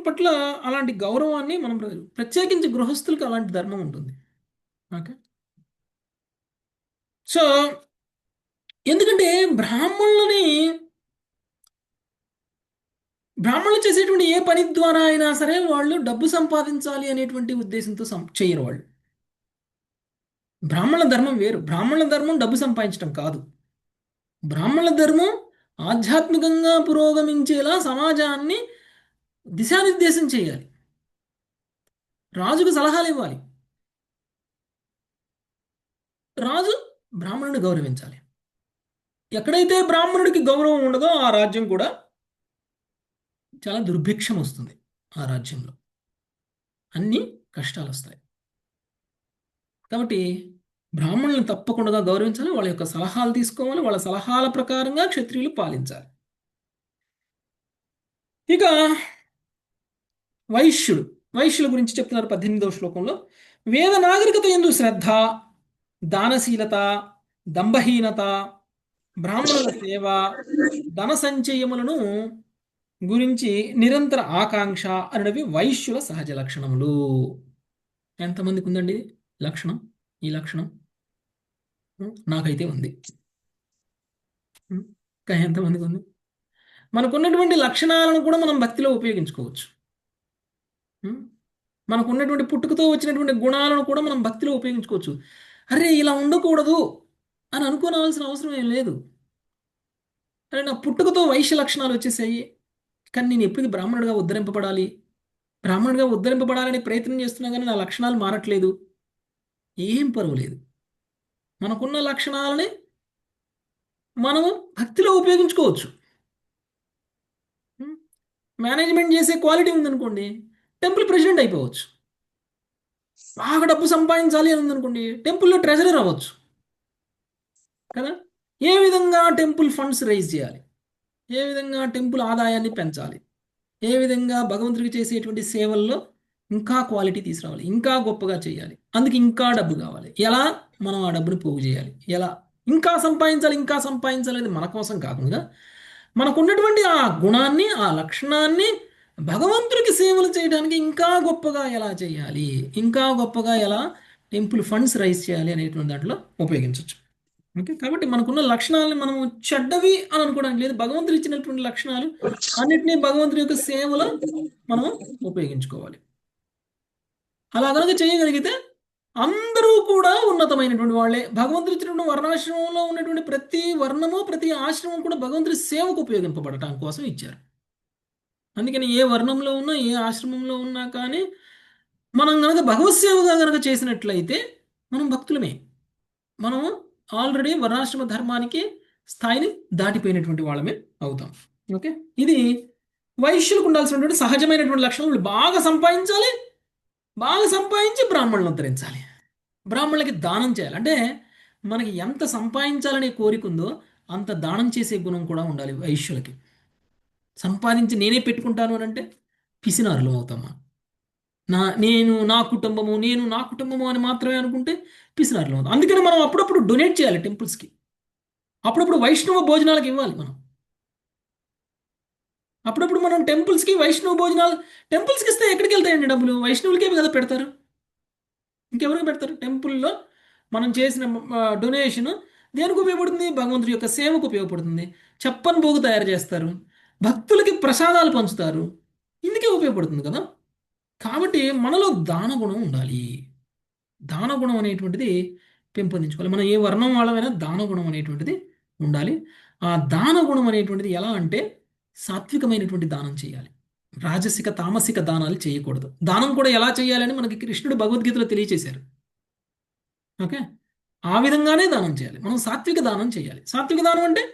పట్ల అలాంటి గౌరవాన్ని మనం ప్రత్యేకించి గృహస్థులకు అలాంటి ధర్మం ఉంటుంది. ఓకే. సో ఎందుకంటే బ్రాహ్మణులు చేసేటువంటి ఏ పని ద్వారా అయినా సరే వాళ్ళు డబ్బు సంపాదించాలి అనేటువంటి ఉద్దేశంతో చేయరు వాళ్ళు. బ్రాహ్మణుల ధర్మం వేరు. బ్రాహ్మణుల ధర్మం డబ్బు సంపాదించడం కాదు. బ్రాహ్మణుల ధర్మం ఆధ్యాత్మికంగా పురోగమించేలా సమాజాన్ని దిశానిర్దేశం చేయాలి, రాజుకు సలహాలు ఇవ్వాలి, రాజు బ్రాహ్మణుడిని గౌరవించాలి. ఎక్కడైతే బ్రాహ్మణుడికి గౌరవం ఉండదో ఆ రాజ్యం కూడా చాలా దుర్భిక్షం వస్తుంది. ఆ రాజ్యంలో అన్ని కష్టాలు వస్తాయి. కాబట్టి బ్రాహ్మణులను తప్పకుండా గౌరవించాలి, వాళ్ళ యొక్క సలహాలు తీసుకోవాలి, వాళ్ళ సలహాల ప్రకారంగా క్షత్రియులు పాలించాలి. ఇక వైశ్యుల గురించి చెప్తున్నారు 18వ శ్లోకంలో. వేద నాగరికత యందు శ్రద్ధ, దానశీలత, దంభహీనత, బ్రాహ్మణుల సేవ, ధన సంచయములను గురించి నిరంతర ఆకాంక్ష అనేవి వైశ్యుల సహజ లక్షణములు. ఎంతమందికి ఉందండి లక్షణం? ఈ లక్షణం నాకైతే ఉంది. ఇంకా ఎంతమందికి ఉంది? మనకున్నటువంటి లక్షణాలను కూడా మనం భక్తిలో ఉపయోగించుకోవచ్చు. మనకున్నటువంటి పుట్టుకతో వచ్చినటువంటి గుణాలను కూడా మనం భక్తిలో ఉపయోగించుకోవచ్చు. అరే ఇలా ఉండకూడదు అని అనుకోవాల్సిన అవసరం ఏం లేదు. అరే నా పుట్టుకతో వైశ్య లక్షణాలు వచ్చేసాయి, కానీ నేను ఎప్పటికీ బ్రాహ్మణుడిగా ఉద్ధరింపబడాలని ప్రయత్నం చేస్తున్నా కానీ నా లక్షణాలు మారట్లేదు. ఏం పర్వాలేదు. మనకున్న లక్షణాలని మనము భక్తిలో ఉపయోగించుకోవచ్చు. మేనేజ్మెంట్ చేసే క్వాలిటీ ఉందనుకోండి, టెంపుల్ ప్రెసిడెంట్ అయిపోవచ్చు. బాగా డబ్బు సంపాదించాలి అని ఉందనుకోండి, టెంపుల్లో ట్రెజరర్ అవ్వచ్చు కదా. ఏ విధంగా టెంపుల్ ఫండ్స్ రైజ్ చేయాలి, ఏ విధంగా టెంపుల్ ఆదాయాన్ని పెంచాలి, ఏ విధంగా భగవంతుడికి చేసేటువంటి సేవల్లో ఇంకా క్వాలిటీ తీసుకురావాలి, ఇంకా గొప్పగా చేయాలి, అందుకు ఇంకా డబ్బు కావాలి. ఎలా మనం ఆ డబ్బుని పోగు చేయాలి, ఎలా ఇంకా సంపాదించాలి అనేది మన కోసం కాకుండా మనకున్నటువంటి ఆ గుణాన్ని, ఆ లక్షణాన్ని భగవంతుడికి సేవలు చేయడానికి ఇంకా గొప్పగా ఎలా చేయాలి, ఇంకా గొప్పగా ఎలా టెంపుల్ ఫండ్స్ రైజ్ చేయాలి అనేటువంటి దాంట్లో ఉపయోగించవచ్చు. ఓకే. కాబట్టి మనకున్న లక్షణాలను మనం చెడ్డవి అని అనుకోవడానికి లేదు. భగవంతుడు ఇచ్చినటువంటి లక్షణాలు అన్నిటినీ భగవంతుడి యొక్క సేవలో మనం ఉపయోగించుకోవాలి. అలా కనుక చేయగలిగితే అందరూ కూడా ఉన్నతమైనటువంటి వాళ్ళే. భగవంతుడు ఇచ్చినటువంటి వర్ణాశ్రమంలో ఉన్నటువంటి ప్రతి వర్ణము, ప్రతి ఆశ్రమం కూడా భగవంతుడి సేవకు ఉపయోగింపబడటం కోసం ఇచ్చారు. అందుకని ఏ వర్ణంలో ఉన్నా, ఏ ఆశ్రమంలో ఉన్నా కానీ మనం కనుక భగవత్ సేవగా కనుక చేసినట్లయితే మనం భక్తులమే. మనం ఆల్రెడీ వర్ణాశ్రమ ధర్మానికి స్థాయిని దాటిపోయినటువంటి వాళ్ళమే అవుతాం. ఓకే. ఇది వైశ్యులకు ఉండాల్సినటువంటి సహజమైనటువంటి లక్షణం. వీళ్ళు బాగా సంపాదించి బ్రాహ్మణులను ఉద్ధరించాలి, బ్రాహ్మణులకి దానం చేయాలి. అంటే మనకి ఎంత సంపాదించాలనే కోరిక ఉందో అంత దానం చేసే గుణం కూడా ఉండాలి వైశ్యులకి. సంపాదించి నేనే పెట్టుకుంటాను అని అంటే పిసినారులు అవుతామా. నా కుటుంబము అని మాత్రమే అనుకుంటే పిసినారులు అవుతాం. అందుకని మనం అప్పుడప్పుడు డొనేట్ చేయాలి టెంపుల్స్కి. అప్పుడప్పుడు వైష్ణవ భోజనాలకు ఇవ్వాలి మనం. అప్పుడప్పుడు మనం టెంపుల్స్కి వైష్ణవ భోజనాలు, టెంపుల్స్కి ఇస్తే ఎక్కడికి వెళ్తాయండి డబ్బులు? వైష్ణవులకే కదా పెడతారు, ఇంకెవరికి పెడతారు? టెంపుల్లో మనం చేసిన డొనేషన్ దేనికి ఉపయోగపడుతుంది? భగవంతుడి యొక్క సేవకు ఉపయోగపడుతుంది. చెప్పని పోగు తయారు చేస్తారు, భక్తులకి ప్రసాదాలు పంచుతారు, ఇందుకే ఉపయోగపడుతుంది కదా. కాబట్టి మనలో దాన గుణం ఉండాలి. దాన గుణం అనేటువంటిది పెంపొందించుకోవాలి. మనం ఏ వర్ణం వాళ్ళమైనా దాన గుణం అనేటువంటిది ఉండాలి. ఆ దాన గుణం అనేటువంటిది ఎలా అంటే సాత్వికమైనటువంటి దానం చేయాలి. రాజసిక తామసిక దానాలు చేయకూడదు. దానం కూడా ఎలా చేయాలని మనకి కృష్ణుడు భగవద్గీతలో తెలియచేశారు. ఓకే, ఆ విధంగానే దానం చేయాలి. మనం సాత్విక దానం చేయాలి. సాత్విక దానం అంటే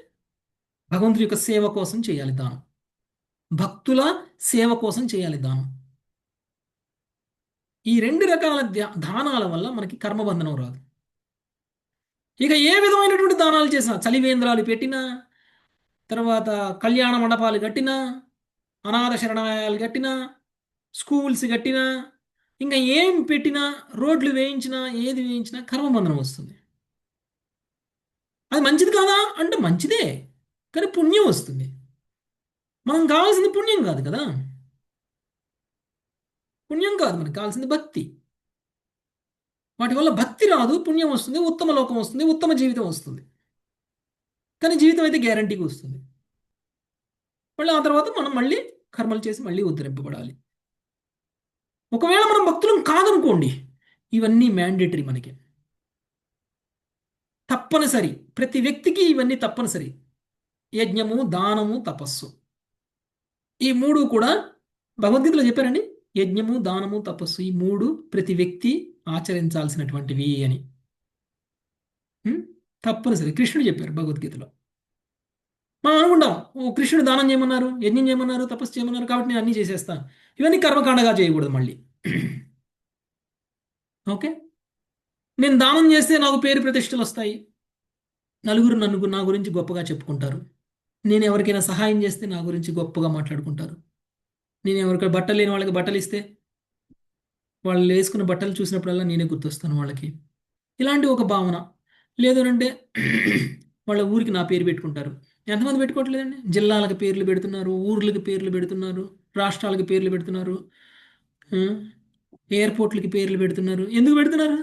భగవంతుడి యొక్క సేవ కోసం చేయాలి దానం, భక్తుల సేవ కోసం చేయాలి దానం. ఈ రెండు రకాల దానాల వల్ల మనకి కర్మబంధనం రాదు. ఇక ఏ విధమైనటువంటి దానాలు చేసినా, చలివేంద్రాలు పెట్టినా, తర్వాత కళ్యాణ మండపాలు కట్టినా, అనాథ శరణాలయాలు కట్టినా, స్కూల్స్ కట్టినా, ఇంకా ఏం పెట్టినా, రోడ్లు వేయించినా, ఏది వేయించినా కర్మబంధనం వస్తుంది. అది మంచిది కాదా అంటే మంచిదే, కానీ పుణ్యం వస్తుంది. మనం కావాల్సింది పుణ్యం కాదు కదా, పుణ్యం కాదు, మనకు కావాల్సింది భక్తి. వాటి వల్ల భక్తి రాదు, పుణ్యం వస్తుంది, ఉత్తమ లోకం వస్తుంది, ఉత్తమ జీవితం వస్తుంది. కానీ జీవితం అయితే గ్యారంటీగా వస్తుంది. మళ్ళీ ఆ తర్వాత మనం మళ్ళీ కర్మలు చేసి మళ్ళీ ఉద్ధరింపబడాలి. ఒకవేళ మనం భక్తులం కాదనుకోండి, ఇవన్నీ మ్యాండేటరీ, మనకి తప్పనిసరి. ప్రతి వ్యక్తికి ఇవన్నీ తప్పనిసరి. యజ్ఞము, దానము, తపస్సు, ఈ మూడు కూడా భగవద్గీతలో చెప్పారండి. యజ్ఞము, దానము, తపస్సు, ఈ మూడు ప్రతి వ్యక్తి ఆచరించాల్సినటువంటివి అని తప్పనిసరి కృష్ణుడు చెప్పారు భగవద్గీతలో. మనం అనుకుంటాం, ఓ కృష్ణుడు దానం చేయమన్నారు, యజ్ఞం చేయమన్నారు, తపస్సు చేయమన్నారు, కాబట్టి నేను అన్నీ చేసేస్తాను. ఇవన్నీ కర్మకాండగా చేయకూడదు మళ్ళీ. ఓకే, నేను దానం చేస్తే నాకు పేరు ప్రతిష్టలు వస్తాయి, నలుగురు నా గురించి గొప్పగా చెప్పుకుంటారు. నేను ఎవరికైనా సహాయం చేస్తే నా గురించి గొప్పగా మాట్లాడుకుంటారు. నేను ఎవరికైనా బట్టలు లేని వాళ్ళకి బట్టలు ఇస్తే వాళ్ళు వేసుకున్న బట్టలు చూసినప్పుడల్లా నేనే గుర్తొస్తాను వాళ్ళకి. ఇలాంటి ఒక భావన. లేదు అంటే వాళ్ళ ఊరికి నా పేరు పెట్టుకుంటారు. ఎంతమంది పెట్టుకోవట్లేదండి? జిల్లాలకు పేర్లు పెడుతున్నారు, ఊర్లకి పేర్లు పెడుతున్నారు, రాష్ట్రాలకు పేర్లు పెడుతున్నారు, ఎయిర్పోర్ట్లకి పేర్లు పెడుతున్నారు. ఎందుకు పెడుతున్నారు?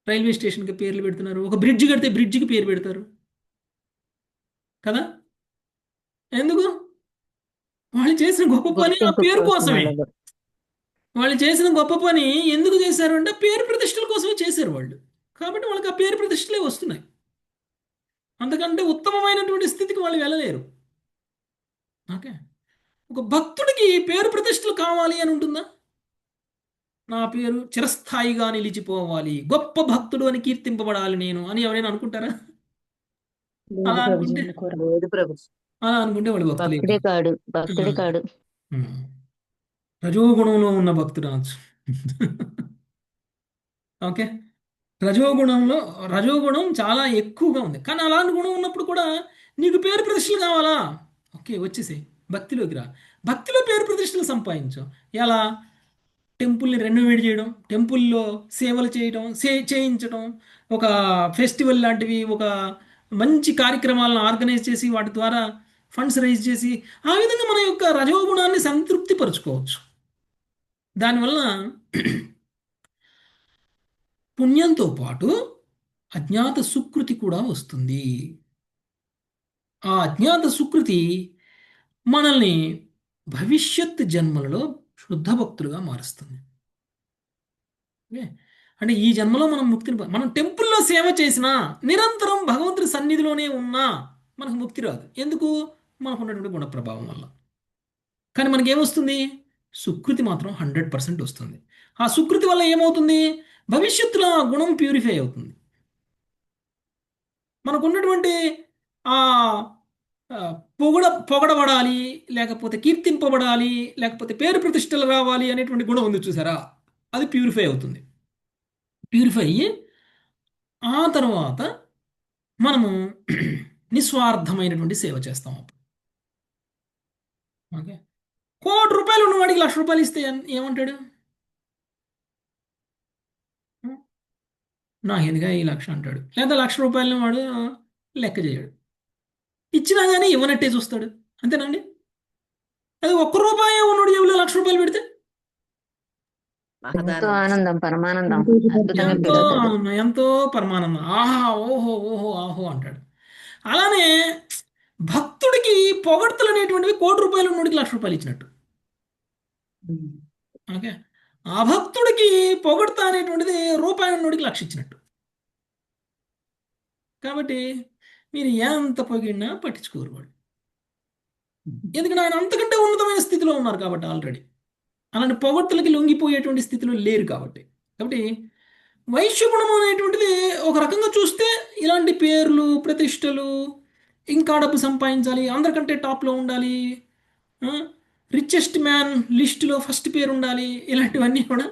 రైల్వే స్టేషన్కి పేర్లు పెడుతున్నారు. ఒక బ్రిడ్జ్ కడితే బ్రిడ్జికి పేరు పెడతారు కదా. ఎందుకు? వాళ్ళు చేసిన గొప్ప పని ఆ గుర్తింపు పేరు కోసం కోసమే. అలాగా. వాళ్ళు చేసిన గొప్ప పని ఎందుకు చేశారు అంటే పేరు ప్రతిష్టల కోసమే చేశారు వాళ్ళు. కాబట్టి వాళ్ళకి ఆ పేరు ప్రతిష్టలే వస్తున్నాయి. అంతకంటే ఉత్తమమైనటువంటి స్థితికి వాళ్ళు వెళ్ళలేరు. ఓకే, ఒక భక్తుడికి పేరు ప్రతిష్టలు కావాలి అని ఉంటుందా? నా పేరు చిరస్థాయిగా నిలిచిపోవాలి, గొప్ప భక్తుడు అని కీర్తింపబడాలి నేను అని ఎవరైనా అనుకుంటారా? అలా అనుకుంటే లేదు ప్రభుజీ. అలా అనుకుంటే వాళ్ళు భక్తులే భక్తుడే కాదు. కాడు, భక్తుడే కాడు. ఉమ్. రజోగుణంలో ఉన్న భక్తుడు అనొచ్చు. ఓకే, రజోగుణం చాలా ఎక్కువగా ఉంది. కానీ అలాంటి గుణం ఉన్నప్పుడు కూడా నీకు పేరు ప్రతిష్టలు కావాలా? ఓకే, వచ్చేసేయ్, భక్తిలోకి రా. భక్తిలో పేరు ప్రతిష్టలు సంపాదించు. ఎలా? టెంపుల్ని రెనోవేట్ చేయడం, టెంపుల్లో సేవలు చేయడం, చేయించడం, ఒక ఫెస్టివల్ లాంటివి, ఒక మంచి కార్యక్రమాలను ఆర్గనైజ్ చేసి వాటి ద్వారా ఫండ్స్ రైజ్ చేసి ఆ విధంగా మన యొక్క రజోగుణాన్ని సంతృప్తి పరుచుకోవచ్చు. దానివల్ల పుణ్యంతో పాటు అజ్ఞాత సుకృతి కూడా వస్తుంది. ఆ అజ్ఞాత సుకృతి మనల్ని భవిష్యత్ జన్మలలో శుద్ధ భక్తులుగా మారుస్తుంది. ఓకే, అంటే ఈ జన్మలో మనం ముక్తిని మనం టెంపుల్లో సేవ చేసినా, నిరంతరం భగవంతుడి సన్నిధిలోనే ఉన్నా మనకు ముక్తి రాదు. ఎందుకు? మనకు ఉన్నటువంటి గుణ ప్రభావం వల్ల. కానీ మనకేమొస్తుంది? సుకృతి మాత్రం 100% వస్తుంది. ఆ సుకృతి వల్ల ఏమవుతుంది? భవిష్యత్తులో ఆ గుణం ప్యూరిఫై అవుతుంది. మనకున్నటువంటి ఆ పొగడబడాలి, లేకపోతే కీర్తింపబడాలి, లేకపోతే పేరు ప్రతిష్టలు రావాలి అనేటువంటి గుణం ఉంది చూసారా, అది ప్యూరిఫై అవుతుంది. ప్యూరిఫై అయ్యి ఆ తర్వాత మనము నిస్వార్థమైనటువంటి సేవ చేస్తాం. ఓకే, ₹1,00,00,000 ఉన్నవాడికి ₹1,00,000 ఇస్తే ఏమంటాడు? నాకెందుగా ఈ 1,00,000 అంటాడు, లేదా ₹1,00,000 వాడు లెక్క చేయడు, ఇచ్చినా కానీ ఇవ్వనట్టే చూస్తాడు. అంతేనండి? అది ₹1 ఉన్నోడు జేబులో ₹1,00,000 పెడితే ఎంతో ఆనందం, పరమానందం, అద్భుతంగా ఎంతో ఫీల్ అవుతాడు. ఆనందం, ఎంతో పరమానందం, ఆహా ఓహో ఓహో ఆహో అంటాడు. అలానే భక్తుడికి పొగడ్తలు అనేటువంటివి ₹1,00,00,000 ఉన్నోడికి ₹1,00,000 ఇచ్చినట్టు. ఓకే, అభక్తుడికి పొగడ్త అనేటువంటిది రూపాయి ఉన్నోడికి 1,00,000 ఇచ్చినట్టు. కాబట్టి మీరు ఎంత పొగిడినా పట్టించుకోరు వాడు, ఎందుకంటే ఆయన అంతకంటే ఉన్నతమైన స్థితిలో ఉన్నారు కాబట్టి ఆల్రెడీ. అలాంటి పొగడ్తలకి లొంగిపోయేటువంటి స్థితిలో లేరు కాబట్టి. కాబట్టి వైశ్య గుణం అనేటువంటిది ఒక రకంగా చూస్తే ఇలాంటి పేర్లు, ప్రతిష్టలు, ఇంకా డబ్బు సంపాదించాలి, అందరికంటే టాప్లో ఉండాలి, రిచెస్ట్ మ్యాన్ లిస్టులో ఫస్ట్ పేరు ఉండాలి, ఇలాంటివన్నీ కూడా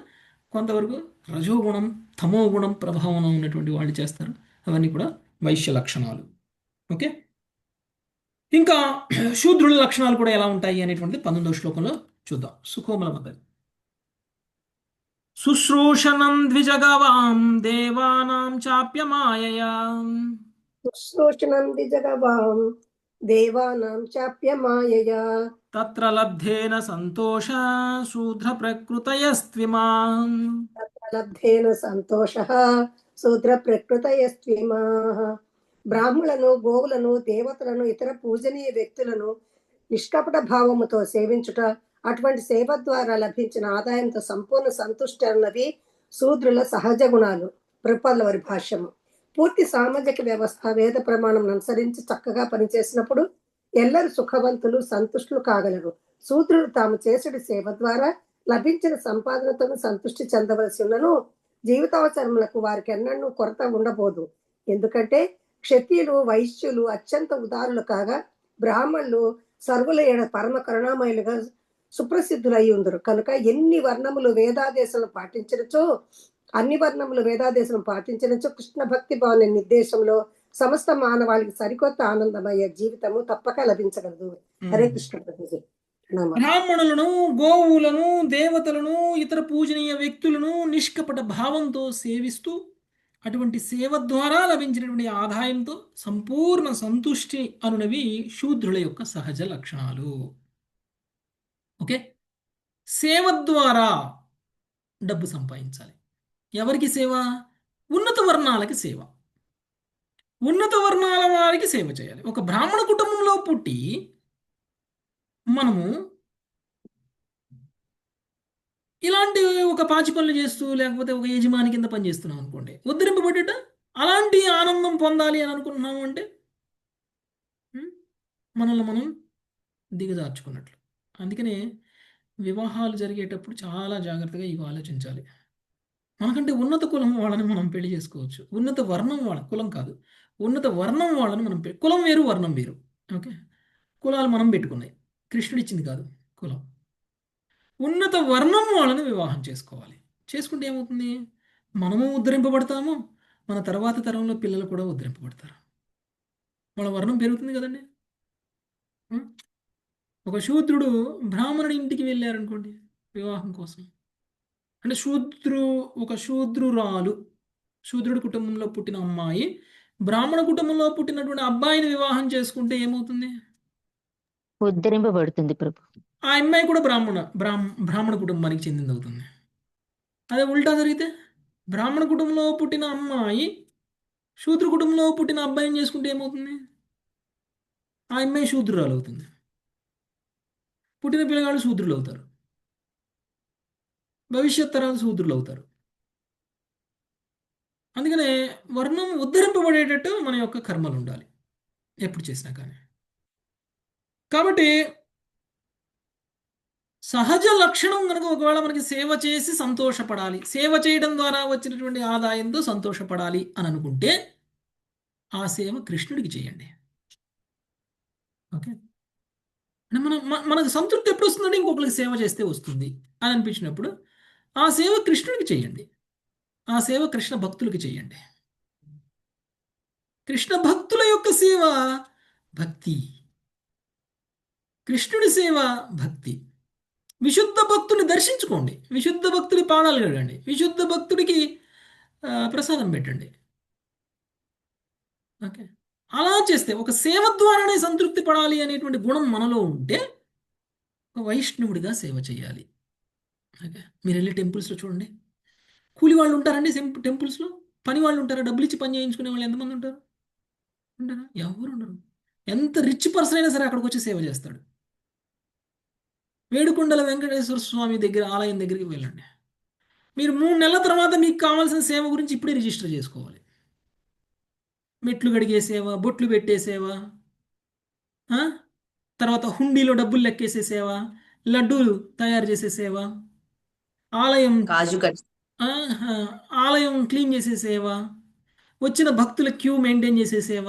కొంతవరకు రజోగుణం, తమో గుణం ప్రభావం ఉన్నటువంటి వాళ్ళు చేస్తారు. అవన్నీ కూడా వైశ్య లక్షణాలు. ఓకే, ఇంకా శూద్రుల లక్షణాలు కూడా ఎలా ఉంటాయి అనేటువంటిది 19వ శ్లోకంలో చూద్దాం. సుఖోమల మధ్య శుశ్రూషణం ద్విజగవాం దేవానాం చాప్యమాయయా శుశ్రూషణం ద్విజగవాం దేవానాం చాప్యమాయయా తత్ర లబ్ధేన సంతోష శూద్ర ప్రకృతయస్త్విమాం. లబ్ధేన సంతోషః శూద్ర ప్రకృతయస్త్విమాః. బ్రాహ్మణులను, గోవులను, దేవతలను, ఇతర పూజనీయ వ్యక్తులను నిష్కపట భావముతో సేవించుట, అటువంటి సేవ ద్వారా లభించిన ఆదాయంతో సంపూర్ణ సంతుష్టి అన్నవి శూద్రుల సహజ గుణాలు. ప్రభుపాదుల వారి భాష్యము. పూర్తి సామాజిక వ్యవస్థ వేద ప్రమాణం అనుసరించి చక్కగా పనిచేసినప్పుడు ఎల్లరూ సుఖవంతులు, సంతుష్టులు కాగలరు. శూద్రులు తాము చేసే సేవ ద్వారా లభించిన సంపాదనతో సంతృష్టి చెందవలసి ఉన్నను జీవితావసరములకు వారికి ఎన్నడూ కొరత ఉండబోదు. ఎందుకంటే క్షత్రియులు, వైశ్యులు అత్యంత ఉదారులు కాగా బ్రాహ్మణులు సర్వుల ఎడ పరమ కరుణామయులుగా సుప్రసిద్ధులై ఉందరు. కనుక ఎన్ని వర్ణములు వేదాదేశాలను పాటించనచో, అన్ని వర్ణములు వేదాదేశం పాటించనచో కృష్ణ భక్తి భావన నిర్దేశంలో సమస్త మానవాళికి సరికొత్త ఆనందమయ్యే జీవితము తప్పక లభించగలదు. హరే కృష్ణ ప్రభుజీ. బ్రాహ్మణులను, గోవులను, దేవతలను, ఇతర పూజనీయ వ్యక్తులను నిష్కపట భావంతో సేవిస్తూ అటువంటి సేవ ద్వారా లభించినటువంటి ఆదాయంతో సంపూర్ణ సంతుష్టి అనునవి శూద్రుల యొక్క సహజ లక్షణాలు. ఓకే, సేవ ద్వారా డబ్బు సంపాదించాలి. ఎవరికి సేవ? ఉన్నత వర్ణాలకి సేవ, ఉన్నత వర్ణాల వారికి సేవ చేయాలి. ఒక బ్రాహ్మణ కుటుంబంలో పుట్టి మనము ఇలాంటి ఒక పాచి పనులు చేస్తూ, లేకపోతే ఒక యజమాని కింద పనిచేస్తున్నాం అనుకోండి, ఉద్ధరింపబడేట అలాంటి ఆనందం పొందాలి అని అనుకుంటున్నాము అంటే మనల్ని మనం దిగజార్చుకున్నట్లు. అందుకనే వివాహాలు జరిగేటప్పుడు చాలా జాగ్రత్తగా ఇవి ఆలోచించాలి. మనకంటే ఉన్నత కులం వాళ్ళని మనం పెళ్లి చేసుకోవచ్చు, ఉన్నత వర్ణం వాళ్ళ, కులం కాదు, ఉన్నత వర్ణం వాళ్ళని మనం కులం వేరు, వర్ణం వేరు. ఓకే, కులాలు మనం పెట్టుకున్నాయి, కృష్ణుడు ఇచ్చింది కాదు కులం. ఉన్నత వర్ణం వాళ్ళని వివాహం చేసుకోవాలి. చేసుకుంటే ఏమవుతుంది? మనము ఉద్ధరింపబడతాము, మన తర్వాత తరంలో పిల్లలు కూడా ఉద్ధరింపబడతారు, వాళ్ళ వర్ణం పెరుగుతుంది కదండి. ఒక శూద్రుడు బ్రాహ్మణుడి ఇంటికి వెళ్ళారనుకోండి వివాహం కోసం, అంటే ఒక శూద్రురాలు, శూద్రుడి కుటుంబంలో పుట్టిన అమ్మాయి బ్రాహ్మణ కుటుంబంలో పుట్టినటువంటి అబ్బాయిని వివాహం చేసుకుంటే ఏమవుతుంది? ఉద్ధరింపబడుతుంది ప్రభు. ఆ అమ్మాయి కూడా బ్రాహ్మణ కుటుంబానికి చెందింది అవుతుంది. అదే ఉల్టా జరిగితే బ్రాహ్మణ కుటుంబంలో పుట్టిన అమ్మాయి శూద్ర కుటుంబంలో పుట్టిన అబ్బాయిని చేసుకుంటే ఏమవుతుంది? ఆ అమ్మాయి శూద్రురాలు అవుతుంది, పుట్టిన పిల్లగాళ్ళు శూద్రులు అవుతారు, భవిష్యత్ తరాలు శూద్రులు అవుతారు. అందుకనే వర్ణం ఉద్ధరింపబడేటట్టు మన యొక్క కర్మలు ఉండాలి ఎప్పుడు చేసినా కానీ. కాబట్టి సహజ లక్షణం కనుక ఒకవేళ మనకి సేవ చేసి సంతోషపడాలి, సేవ చేయడం ద్వారా వచ్చినటువంటి ఆదాయంతో సంతోషపడాలి అని అనుకుంటే ఆ సేవ కృష్ణుడికి చేయండి. ఓకే, అంటే మనకు సంతృప్తి ఎప్పుడు వస్తుందంటే ఇంకొకరికి సేవ చేస్తే వస్తుంది అని అనిపించినప్పుడు ఆ సేవ కృష్ణుడికి చేయండి, ఆ సేవ కృష్ణ భక్తులకి చేయండి. కృష్ణ భక్తుల యొక్క సేవ భక్తి, కృష్ణుడి సేవ భక్తి. విశుద్ధ భక్తుని దర్శించుకోండి, విశుద్ధ భక్తుడి పాదాలు కడగండి, విశుద్ధ భక్తుడికి ప్రసాదం పెట్టండి. ఓకే, అలా చేస్తే ఒక సేవ ద్వారానే సంతృప్తి పడాలి అనేటువంటి గుణం మనలో ఉంటే ఒక వైష్ణవుడిగా సేవ చేయాలి. ఓకే, మీరు వెళ్ళి టెంపుల్స్లో చూడండి, కూలి వాళ్ళు ఉంటారండి టెంపుల్స్లో, పని వాళ్ళు ఉంటారా, డబ్బులు ఇచ్చి పని చేయించుకునే వాళ్ళు ఎంతమంది ఉంటారు? ఉంటారా? ఎవరు ఉండరు. ఎంత రిచ్ పర్సన్ అయినా సరే అక్కడికి వచ్చి సేవ చేస్తాడు. వేడుకొండల వెంకటేశ్వర స్వామి దగ్గర ఆలయం దగ్గరికి వెళ్ళండి, మీరు 3 నెలల తర్వాత మీకు కావాల్సిన సేవ గురించి ఇప్పుడే రిజిస్టర్ చేసుకోవాలి. మెట్లు కడిగే సేవ, బొట్లు పెట్టే సేవ, ఆ? తర్వాత హుండీలో డబ్బులు లెక్కేసే సేవ, లడ్డూలు తయారు చేసే సేవ, ఆలయం ఆహా, ఆలయం క్లీన్ చేసే సేవ, వచ్చిన భక్తుల క్యూ మెయింటైన్ చేసే సేవ.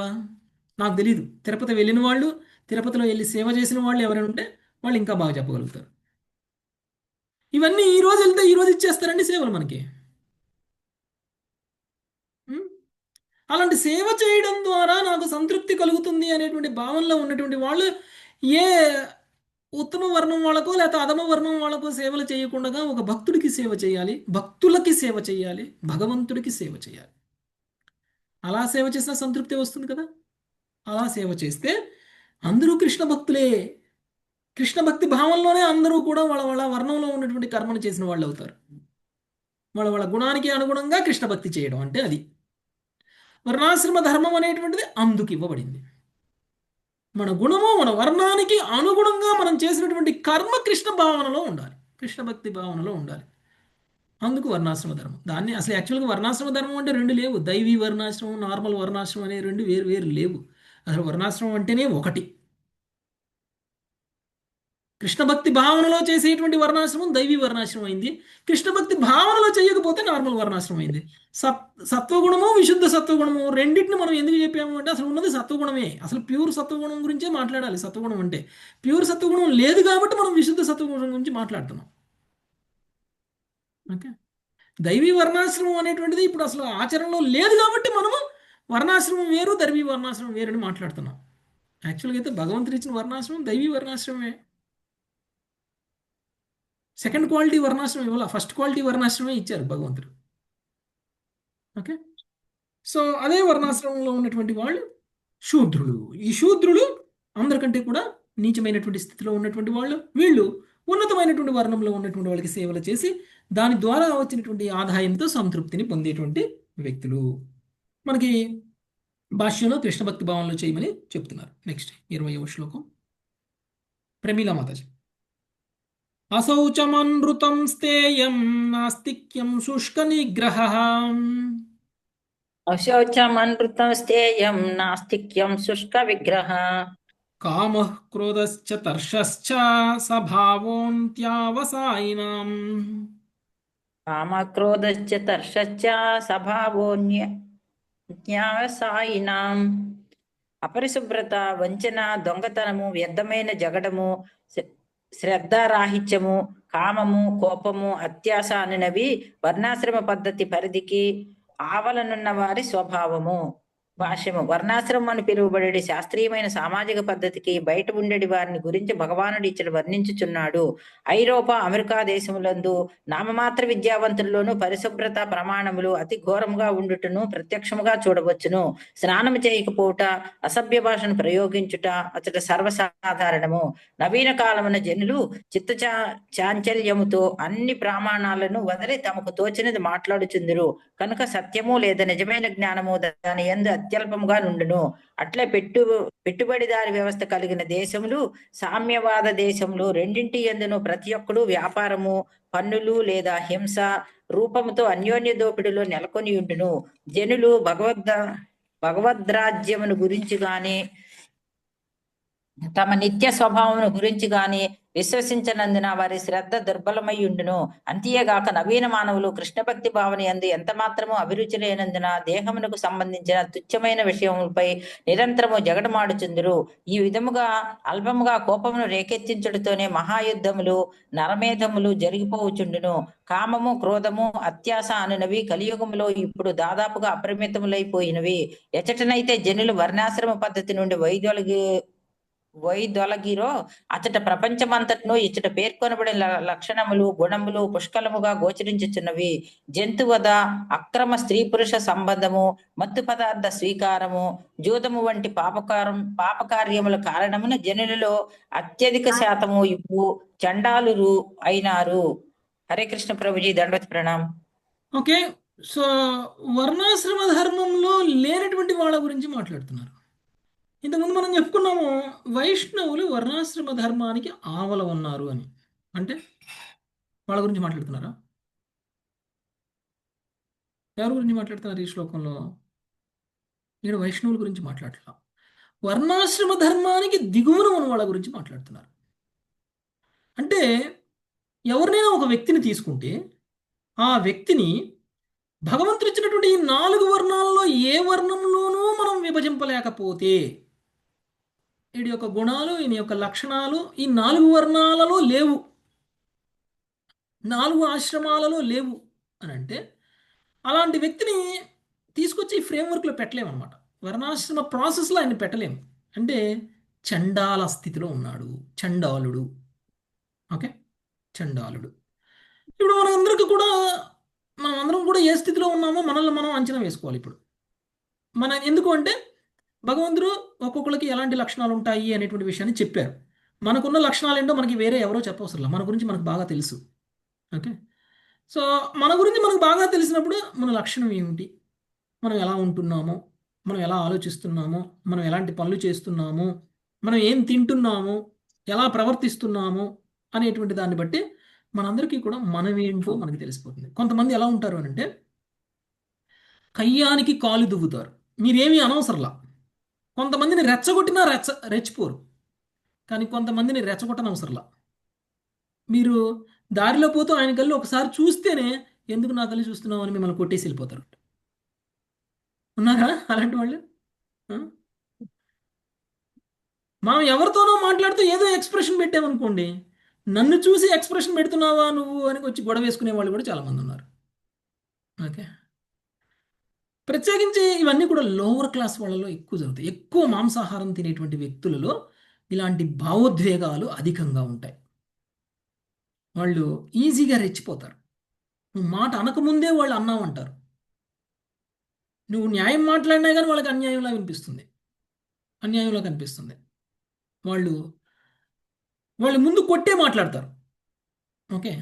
నాకు తెలీదు, తిరుపతి వెళ్ళిన వాళ్ళు, తిరుపతిలో వెళ్ళి సేవ చేసిన వాళ్ళు ఎవరైనా ఉంటే వాళ్ళు ఇంకా బాగా చెప్పగలుగుతారు. ఇవన్నీ ఈ రోజు వెళ్తే ఈ రోజు ఇచ్చేస్తారండి సేవలు మనకి. ఉం? అలాంటి సేవ చేయడం ద్వారా నాకు సంతృప్తి కలుగుతుంది అనేటువంటి భావనలో ఉన్నటువంటి వాళ్ళు ఏ ఉత్తమ వర్ణం వాళ్ళకో లేకపోతే అధమ వర్ణం వాళ్ళకో సేవలు చేయకుండా ఒక భక్తుడికి సేవ చేయాలి, భక్తులకి సేవ చేయాలి, భగవంతుడికి సేవ చేయాలి. అలా సేవ చేసిన సంతృప్తి వస్తుంది కదా. అలా సేవ చేస్తే అందరూ కృష్ణ భక్తులే. కృష్ణ భక్తి భావంలోనే అందరూ కూడా వాళ్ళ వాళ్ళ వర్ణంలో ఉన్నటువంటి కర్మను చేసిన వాళ్ళు అవుతారు. వాళ్ళ వాళ్ళ గుణానికి అనుగుణంగా కృష్ణ భక్తి చేయడం అంటే అది. వర్ణాశ్రమ ధర్మం అనేటువంటిది అందుకు ఇవ్వబడింది. మన గుణము మన వర్ణానికి అనుగుణంగా మనం చేసినటువంటి కర్మ కృష్ణ భావనలో ఉండాలి, కృష్ణ భక్తి భావనలో ఉండాలి. అందుకు వర్ణాశ్రమ ధర్మం. దాన్ని అసలు యాక్చువల్గా వర్ణాశ్రమ ధర్మం అంటే 2 లేవు. దైవీ వర్ణాశ్రమం, నార్మల్ వర్ణాశ్రమం అనే 2 వేరు వేరు లేవు. అసలు వర్ణాశ్రమం అంటేనే ఒకటి. కృష్ణ భక్తి భావనలో చేసేటువంటి వర్ణాశ్రమం దైవీ వర్ణాశ్రమం అయింది. కృష్ణ భక్తి భావనలో చేయకపోతే నార్మల్ వర్ణాశ్రమం అయింది. సత్వగుణము విశుద్ధ సత్వగుణము రెండింటిని మనం ఎందుకు చెప్పాము అంటే అసలు ఉన్నది సత్వగుణమే. అసలు ప్యూర్ సత్వగుణం గురించే మాట్లాడాలి. సత్వగుణం అంటే ప్యూర్ సత్వగుణం లేదు కాబట్టి మనం విశుద్ధ సత్వగుణం గురించి మాట్లాడుతున్నాం. ఓకే, దైవీ వర్ణాశ్రమం అనేటువంటిది ఇప్పుడు అసలు ఆచరణలో లేదు కాబట్టి మనము వర్ణాశ్రమం వేరు దైవీ వర్ణాశ్రమం వేరు అని మాట్లాడుతున్నాం. యాక్చువల్గా అయితే భగవంతుడు ఇచ్చిన వర్ణాశ్రమం దైవీ వర్ణాశ్రమమే. సెకండ్ క్వాలిటీ వర్ణాశ్రమం ఇవ్వాల, ఫస్ట్ క్వాలిటీ వర్ణాశ్రమే ఇచ్చారు భగవంతుడు. ఓకే, సో అదే వర్ణాశ్రమంలో ఉన్నటువంటి వాళ్ళు శూద్రులు. ఈ శూద్రులు అందరికంటే కూడా నీచమైనటువంటి స్థితిలో ఉన్నటువంటి వాళ్ళు. వీళ్ళు ఉన్నతమైనటువంటి వర్ణంలో ఉన్నటువంటి వాళ్ళకి సేవలు చేసి దాని ద్వారా వచ్చినటువంటి ఆదాయంతో సంతృప్తిని పొందేటువంటి వ్యక్తులు. మనకి భాష్యంలో కృష్ణ భక్తి భావంలో చేయమని చెప్తున్నారు. నెక్స్ట్ 20వ శ్లోకం ప్రమీలా మాతాజీ. అశౌచమనృతం స్థేయం నాస్తిక్యం శుష్క నిగ్రహః అశౌచమనృతం స్థేయం నాస్తిక్యం శుష్క విగ్రహ కామః క్రోధశ్చ తర్షశ్చ స్వభావోన్త్యావసాయినాం. కామక్రోధశ్చ తర్షశ్చ స్వభావోన్యావసాయినాం. అపరిశుభ్రత, వంచన, దొంగతనము, వ్యర్థమైన జగడము, శ్రద్ధారాహిత్యము, కామము, కోపము, అత్యాశ అనునవి వర్ణాశ్రమ పద్ధతి పరిధికి ఆవలనున్న వారి స్వభావము. భాష్యము. వర్ణాశ్రమం అని పిలువబడే శాస్త్రీయమైన సామాజిక పద్ధతికి బయట ఉండేటి వారిని గురించి భగవానుడు ఇచ్చట వర్ణించుచున్నాడు. ఐరోపా, అమెరికా దేశములందు నామమాత్ర విద్యావంతుల్లోనూ పరిశుభ్రత ప్రమాణములు అతి ఘోరముగా ఉండుటను ప్రత్యక్షముగా చూడవచ్చును. స్నానము చేయకపోవుట, అసభ్య భాషను ప్రయోగించుట అతట సర్వసాధారణము. నవీన కాలమున జనులు చిత్త చాంచల్యముతో అన్ని ప్రమాణాలను వదిలి తమకు తోచినది మాట్లాడుచుందురు కనుక సత్యము లేదా నిజమైన జ్ఞానము దాని యందు అత్యల్పముగా నుండును. అట్లే పెట్టుబడిదారి వ్యవస్థ కలిగిన దేశములు, సామ్యవాద దేశములు రెండింటి యందును ప్రతి ఒక్కడు వ్యాపారము, పన్నులు లేదా హింస రూపముతో అన్యోన్య దోపిడిలో నెలకొని ఉండును. జనులు భగవద్రాజ్యమును గురించి గాని తమ నిత్య స్వభావమును గురించి గాని విశ్వసించనందున వారి శ్రద్ధ దుర్బలమై ఉండును. అంతేగాక నవీన మానవులు కృష్ణ భక్తి భావన యందు ఎంత మాత్రము అభిరుచి లేనందున దేహమునకు సంబంధించిన తుచ్చమైన విషయములపై నిరంతరము జగడమాడుచుందురు. ఈ విధముగా అల్పముగా కోపమును రేకెత్తించుటతోనే మహాయుద్ధములు, నరమేధములు జరిగిపోవచుండును. కామము, క్రోధము, అత్యాశ అనునవి కలియుగములో ఇప్పుడు దాదాపుగా అపరిమితములైపోయినవి. ఎచటనైతే జనులు వర్ణాశ్రమ పద్ధతి నుండి వైదొలిగి వైదొలగిరో అచట ప్రపంచమంతటను ఇచ్చట పేర్కొనబడిన లక్షణములు గుణములు పుష్కలముగా గోచరించుచున్నవి. జంతువద, అక్రమ స్త్రీ పురుష సంబంధము, మత్తు పదార్థ స్వీకారము, జూదము వంటి పాపకార్యముల కారణమున జనులలో అత్యధిక శాతము ఇప్పుడు చండాలురు అయినారు. హరే కృష్ణ ప్రభుజీ, దండవత్ ప్రణామ్. ఓకే. సో వర్ణాశ్రమ ధర్మంలో లేనటువంటి వాళ్ళ గురించి మాట్లాడుతున్నారు. ఇంతకుముందు మనం చెప్పుకున్నాము, వైష్ణవులు వర్ణాశ్రమ ధర్మానికి ఆవల ఉన్నారు అని. అంటే వాళ్ళ గురించి మాట్లాడుతున్నారా? ఎవరి గురించి మాట్లాడుతున్నారు ఈ శ్లోకంలో? ఇక్కడ వైష్ణవుల గురించి మాట్లాడలా, వర్ణాశ్రమ ధర్మానికి దిగువన ఉన్న వాళ్ళ గురించి మాట్లాడుతున్నారు. అంటే ఎవరినైనా ఒక వ్యక్తిని తీసుకుంటే ఆ వ్యక్తిని భగవంతుడు ఇచ్చినటువంటి ఈ 4 వర్ణాలలో ఏ వర్ణంలోనూ మనం విభజింపలేకపోతే, వీడి యొక్క గుణాలు, ఈయన యొక్క లక్షణాలు ఈ 4 వర్ణాలలో లేవు, 4 ఆశ్రమాలలో లేవు అని అంటే, అలాంటి వ్యక్తిని తీసుకొచ్చి ఈ ఫ్రేమ్వర్క్లో పెట్టలేమన్నమాట. వర్ణాశ్రమ ప్రాసెస్లో ఆయన పెట్టలేము. అంటే చండాల స్థితిలో ఉన్నాడు, చండాలుడు. ఓకే, చండాలుడు. ఇప్పుడు మనందరికీ కూడా, మనం అందరం కూడా ఏ స్థితిలో ఉన్నామో మనల్ని మనం అంచనా వేసుకోవాలి. ఇప్పుడు మన ఎందుకు అంటే భగవంతుడు ఒక్కొక్కరికి ఎలాంటి లక్షణాలు ఉంటాయి అనేటువంటి విషయాన్ని చెప్పారు. మనకున్న లక్షణాలు ఏంటో మనకి వేరే ఎవరో చెప్పవసరం లేదు, మన గురించి మనకు బాగా తెలుసు. ఓకే, సో మన గురించి మనకు బాగా తెలిసినప్పుడు మన లక్షణం ఏమిటి, మనం ఎలా ఉంటున్నామో, మనం ఎలా ఆలోచిస్తున్నామో, మనం ఎలాంటి పనులు చేస్తున్నామో, మనం ఏం తింటున్నామో, ఎలా ప్రవర్తిస్తున్నామో అనేటువంటి దాన్ని బట్టి మనందరికీ కూడా మనమేంటో మనకి తెలిసిపోతుంది. కొంతమంది ఎలా ఉంటారు అని అంటే కయ్యానికి కాలు దువ్వుతారు, మీరేమీ అనవసరంలా. కొంతమందిని రెచ్చగొట్టినా రెచ్చిపోరు, కానీ కొంతమందిని రెచ్చగొట్టనవసరంలా. మీరు దారిలో పోతూ ఆయన కళ్ళు ఒకసారి చూస్తేనే ఎందుకు నా కళ్ళు చూస్తున్నావు అని మిమ్మల్ని కొట్టేసి వెళ్ళిపోతారు. ఉన్నారా అలాంటి వాళ్ళు? మనం ఎవరితోనో మాట్లాడుతూ ఏదో ఎక్స్ప్రెషన్ పెట్టామనుకోండి, నన్ను చూసి ఎక్స్ప్రెషన్ పెడుతున్నావా నువ్వు అని వచ్చి గొడవ వేసుకునే వాళ్ళు కూడా చాలామంది ఉన్నారు. ఓకే, ప్రత్యేకించి ఇవన్నీ కూడా లోవర్ క్లాస్ వాళ్ళలో ఎక్కువ జరుగుతాయి. ఎక్కువ మాంసాహారం తినేటువంటి వ్యక్తులలో ఇలాంటి భావోద్వేగాలు అధికంగా ఉంటాయి. వాళ్ళు ఈజీగా రెచ్చిపోతారు. నువ్వు మాట అనకముందే వాళ్ళు అన్నామంటారు. నువ్వు న్యాయం మాట్లాడినా కానీ వాళ్ళకి అన్యాయంలా వినిపిస్తుంది, అన్యాయంలా కనిపిస్తుంది. వాళ్ళు ముందు కొట్టే మాట్లాడతారు. ఓకే,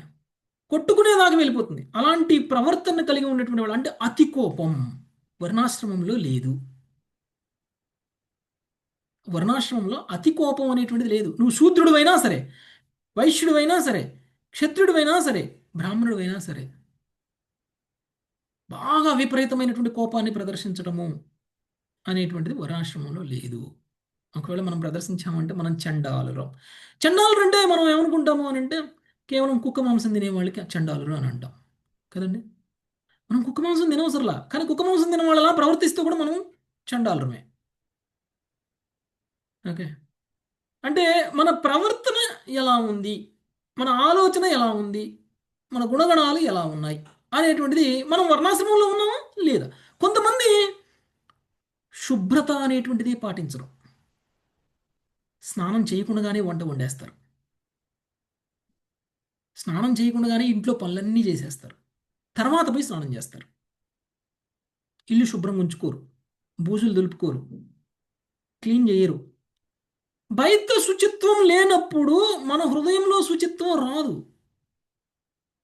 కొట్టుకునేదాకా వెళ్ళిపోతుంది. అలాంటి ప్రవర్తన కలిగి ఉన్నటువంటి వాళ్ళు, అంటే అతి కోపం వర్ణాశ్రమంలో లేదు. వర్ణాశ్రమంలో అతి కోపం అనేటువంటిది లేదు. నువ్వు శూద్రుడివైనా సరే, వైశ్యుడివైనా సరే, క్షత్రుడివైనా సరే, బ్రాహ్మణుడివైనా సరే, బాగా విపరీతమైనటువంటి కోపాన్ని ప్రదర్శించడము అనేటువంటిది వర్ణాశ్రమంలో లేదు. ఒకవేళ మనం ప్రదర్శించామంటే మనం చండాలురు. చండాలురు అంటే మనం ఏమనుకుంటాము అని అంటే కేవలం కుక్క మాంసం తినే వాళ్ళకి చండాలురు అని అంటాం కదండి. మనం కుక్క మాంసం తినవసరంలా, కానీ కుక్క మాంసం తినే వాళ్ళలా ప్రవర్తిస్తూ కూడా మనం చండాలురమే. ఓకే, అంటే మన ప్రవర్తన ఎలా ఉంది, మన ఆలోచన ఎలా ఉంది, మన గుణగణాలు ఎలా ఉన్నాయి అనేటువంటిది మనం వర్ణాశ్రమంలో ఉన్నామా లేదా. కొంతమంది శుభ్రత అనేటువంటిది పాటించరు, స్నానం చేయకుండానే వంట వండేస్తారు, స్నానం చేయకుండానే ఇంట్లో పనులన్నీ చేసేస్తారు, తర్వాత పోయి స్నానం చేస్తారు. ఇల్లు శుభ్రంగా ఉంచుకోరు, బూజులు దులుపుకోరు, క్లీన్ చేయరు. బయట శుచిత్వం లేనప్పుడు మన హృదయంలో శుచిత్వం రాదు.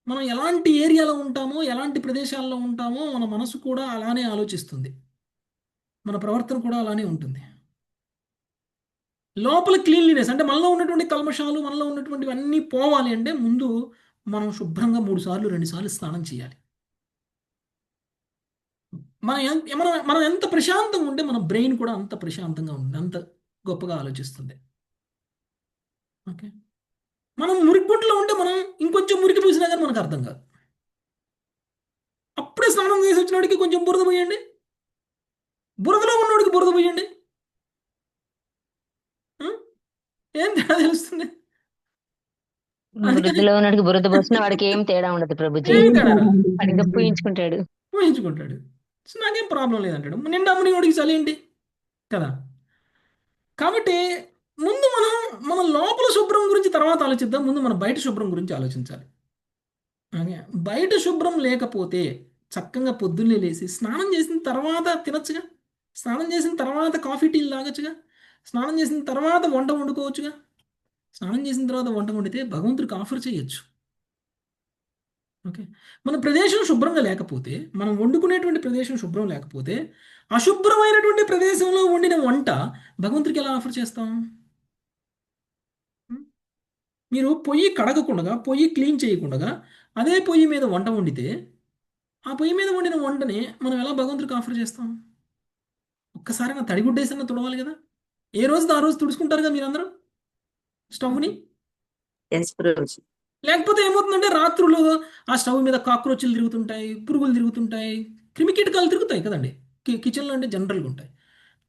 మనం ఎలాంటి ఏరియాలో ఉంటామో, ఎలాంటి ప్రదేశాల్లో ఉంటామో మన మనసు కూడా అలానే ఆలోచిస్తుంది, మన ప్రవర్తన కూడా అలానే ఉంటుంది. లోపల క్లీన్లీనెస్ అంటే మనలో ఉన్నటువంటి కల్మషాలు, మనలో ఉన్నటువంటివి అన్నీ పోవాలి అంటే ముందు మనం శుభ్రంగా 3 సార్లు 2 సార్లు స్నానం చేయాలి. మనం ఎంత ప్రశాంతంగా ఉంటే మన బ్రెయిన్ కూడా అంత ప్రశాంతంగా ఉంటుంది, అంత గొప్పగా ఆలోచిస్తుంది. ఓకే, మనం మురికిగుంటలో ఉంటే మనం ఇంకొంచెం మురికి పూసినా కానీ మనకు అర్థం కాదు. అప్పుడే స్నానం చేసి వచ్చినోడికి కొంచెం బురద పోయండి, బురదలో ఉన్నోడికి బురద పోయండి, ఏం తేడా తెలుస్తుంది? బురదలో ఉన్నడికి బురద పోసిన వాడికి ఏం తేడా ఉండదు ప్రభుజీ, ఏం తేడా రాదు. వాడికి పూయించుకుంటాడు. ఊహించుకుంటాడు, నాకేం ప్రాబ్లం లేదంటాడు. నిండా మునిగోడికి చలి ఏంటి కదా. కాబట్టి ముందు మన లోపల శుభ్రం గురించి తర్వాత ఆలోచిద్దాం. ముందు మన బయట శుభ్రం గురించి ఆలోచించాలి. ఓకే, బయట శుభ్రం లేకపోతే చక్కగా పొద్దున్నే లేచి స్నానం చేసిన తర్వాత తినొచ్చుగా, స్నానం చేసిన తర్వాత కాఫీ టీలు తాగొచ్చుగా, స్నానం చేసిన తర్వాత వంట వండుకోవచ్చుగా. స్నానం చేసిన తర్వాత వంట వండితే భగవంతుడికి ఆఫర్ చేయొచ్చు. ఓకే, మన ప్రదేశం శుభ్రంగా లేకపోతే, మనం వండుకునేటువంటి ప్రదేశం శుభ్రం లేకపోతే, అశుభ్రమైనటువంటి ప్రదేశంలో వండిన వంట భగవంతుడికి ఎలా ఆఫర్ చేస్తాం? మీరు పొయ్యి కడగకుండా, పొయ్యి క్లీన్ చేయకుండా అదే పొయ్యి మీద వంట వండితే, ఆ పొయ్యి మీద వండిన వంటని మనం ఎలా భగవంతుడికి ఆఫర్ చేస్తాం? ఒక్కసారి నా తడిగుడ్డేసన్నా తుడవాలి కదా. ఏ రోజు ఆ రోజు తుడుచుకుంటారుగా మీరందరూ స్టవ్ని. లేకపోతే ఏమవుతుందంటే రాత్రులు ఆ స్టవ్ మీద కాక్రోచ్లు తిరుగుతుంటాయి, పురుగులు తిరుగుతుంటాయి, క్రిమికీటకాలు తిరుగుతాయి కదండి. కిచెన్లో అంటే జనరల్గా ఉంటాయి.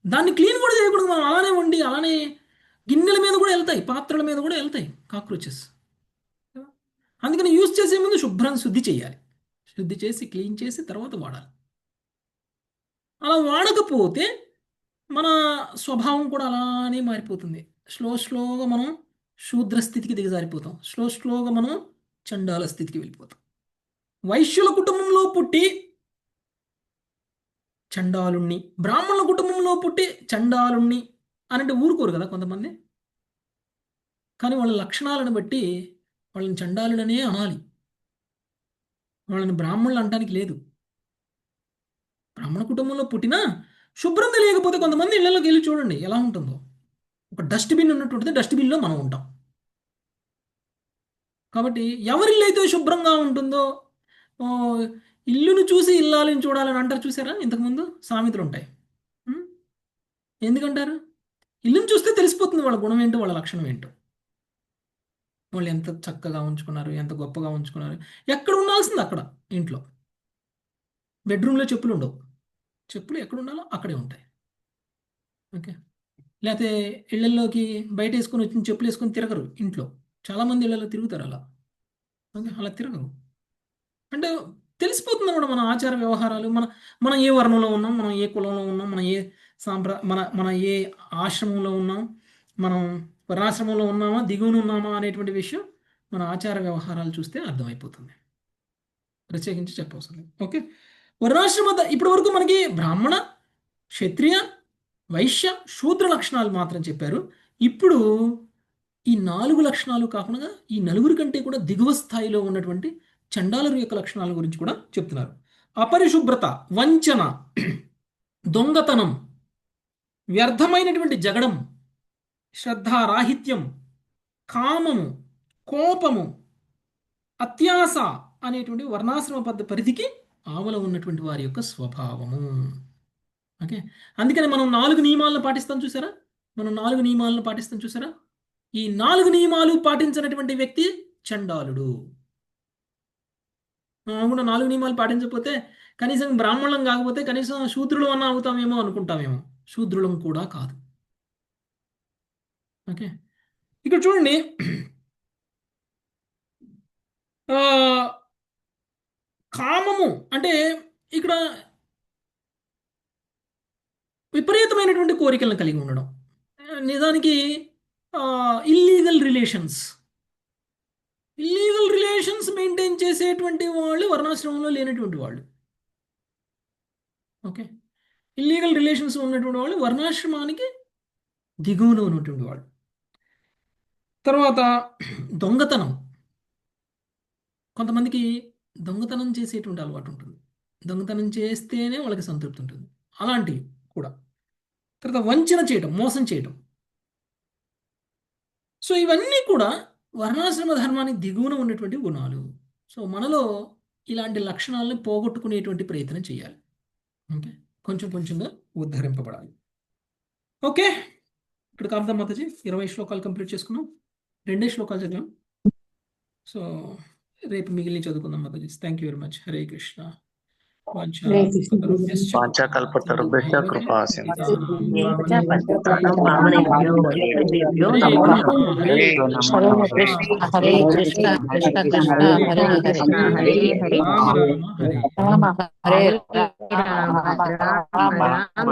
దాన్ని క్లీన్ కూడా చేయకూడదు. మనం అలానే వండి అలానే గిన్నెల మీద కూడా వెళ్తాయి, పాత్రల మీద కూడా వెళ్తాయి కాక్రోచెస్. అందుకని యూజ్ చేసే ముందు శుద్ధి చేయాలి. శుద్ధి చేసి క్లీన్ చేసి తర్వాత వాడాలి. అలా వాడకపోతే మన స్వభావం కూడా అలానే మారిపోతుంది. స్లోగా మనం శూద్ర స్థితికి దిగజారిపోతాం. స్లోగా మనం చండాల స్థితికి వెళ్ళిపోతాం. వైశ్యుల కుటుంబంలో పుట్టి చండాలుణ్ణి, బ్రాహ్మణుల కుటుంబంలో పుట్టి చండాలుణ్ణి అనంటే ఊరుకోరు కదా కొంతమంది. కానీ వాళ్ళ లక్షణాలను బట్టి వాళ్ళని చండాలుడనే అనాలి. వాళ్ళని బ్రాహ్మణులు అనడానికి లేదు. బ్రాహ్మణ కుటుంబంలో పుట్టినా శుభ్రం తెలియకపోతే కొంతమంది ఇళ్లలోకి వెళ్ళి చూడండి ఎలా ఉంటుందో. ఒక డస్ట్బిన్ ఉన్నటువంటిది, డస్ట్బిన్లో మనం ఉంటాం. కాబట్టి ఎవరిల్లు అయితే శుభ్రంగా ఉంటుందో, ఇల్లును చూసి ఇల్లాలని చూడాలని అంటారు చూసారా, ఇంతకుముందు సామెతలు ఉంటాయి. ఎందుకంటారు? ఇల్లును చూస్తే తెలిసిపోతుంది వాళ్ళ గుణం ఏంటో, వాళ్ళ లక్షణం ఏంటో, వాళ్ళు ఎంత చక్కగా ఉంచుకున్నారు, ఎంత గొప్పగా ఉంచుకున్నారు. ఎక్కడ ఉండాల్సింది అక్కడ. ఇంట్లో బెడ్రూమ్లో చెప్పులు ఉండవు, చెప్పులు ఎక్కడ ఉండాలో అక్కడే ఉంటాయి. ఓకే, లేకపోతే ఇళ్లలోకి బయట వేసుకొని వచ్చిన చెప్పులు వేసుకొని తిరగరు ఇంట్లో. చాలామంది ఇళ్లలో తిరుగుతారు అలా. ఓకే, అలా తిరగరు. అంటే తెలిసిపోతుంది అన్నమాట మన ఆచార వ్యవహారాలు, మనం ఏ వర్ణంలో ఉన్నాం, మనం ఏ కులంలో ఉన్నాం, మనం ఏ మన ఏ ఆశ్రమంలో ఉన్నాం, మనం వర్ణాశ్రమంలో ఉన్నామా దిగువన ఉన్నామా అనేటువంటి విషయం మన ఆచార వ్యవహారాలు చూస్తే అర్థమైపోతుంది. ప్రత్యేకించి చెప్పవసరం లేదు. ఓకే, వర్ణాశ్రమ ఇప్పటి వరకు మనకి బ్రాహ్మణ, క్షత్రియ, వైశ్య, శూద్ర లక్షణాలు మాత్రం చెప్పారు. ఇప్పుడు ఈ 4 లక్షణాలు కాకుండా ఈ నలుగురి కంటే కూడా దిగువ స్థాయిలో ఉన్నటువంటి చండాలుల యొక్క లక్షణాల గురించి కూడా చెప్తున్నారు. అపరిశుభ్రత, వంచన, దొంగతనం, వ్యర్థమైనటువంటి జగడం, శ్రద్ధారాహిత్యం, కామము, కోపము, అత్యాస అనేటువంటి వర్ణాశ్రమ పరిధికి ఆవల ఉన్నటువంటి వారి యొక్క స్వభావము. ఓకే, అందుకని మనం 4 నియమాలను పాటిస్తాం చూసారా. ఈ 4 నియమాలు పాటించినటువంటి వ్యక్తి చండాలుడు. కూడా 4 నియమాలు పాటించకపోతే కనీసం బ్రాహ్మణులం కాకపోతే కనీసం శూద్రులు అన్న అవుతామేమో అనుకుంటామేమో. శూద్రులం కూడా కాదు. ఓకే, ఇక్కడ చూడండి, కామము అంటే ఇక్కడ విపరీతమైనటువంటి కోరికలను కలిగి ఉండడం. నిజానికి ఇల్లీగల్ రిలేషన్స్ మెయింటైన్ చేసేటువంటి వాళ్ళు వర్ణాశ్రమంలో లేనటువంటి వాళ్ళు. ఓకే, ఇల్లీగల్ రిలేషన్స్ ఉన్నటువంటి వాళ్ళు వర్ణాశ్రమానికి దిగువన ఉన్నటువంటి వాళ్ళు. తర్వాత దొంగతనం. కొంతమందికి దొంగతనం చేసేటువంటి అలవాటు ఉంటుంది. దొంగతనం చేస్తేనే వాళ్ళకి సంతృప్తి ఉంటుంది. అలాంటివి కూడా. తర్వాత వంచన చేయటం, మోసం చేయటం. సో ఇవన్నీ కూడా వర్ణాశ్రమ ధర్మానికి దిగువన ఉన్నటువంటి గుణాలు. సో మనలో ఇలాంటి లక్షణాలను పోగొట్టుకునేటువంటి ప్రయత్నం చేయాలి. ఓకే, కొంచెంగా ఉద్ధరింపబడాలి. ఓకే, ఇక్కడ కాదు మాతాజీ 20 శ్లోకాలు కంప్లీట్ చేసుకున్నాం. 2 శ్లోకాలు చదివాం. సో రేపు మిగిలిన చదువుకుందాం Mataji. Thank you very much. Hare Krishna. వాంఛాకల్పతరుభ్యశ్చ కృపా సింధు. హరే కృష్ణ కృష్ణ కృష్ణ హరే హరే హరే రామ హరే రామ రామ రామ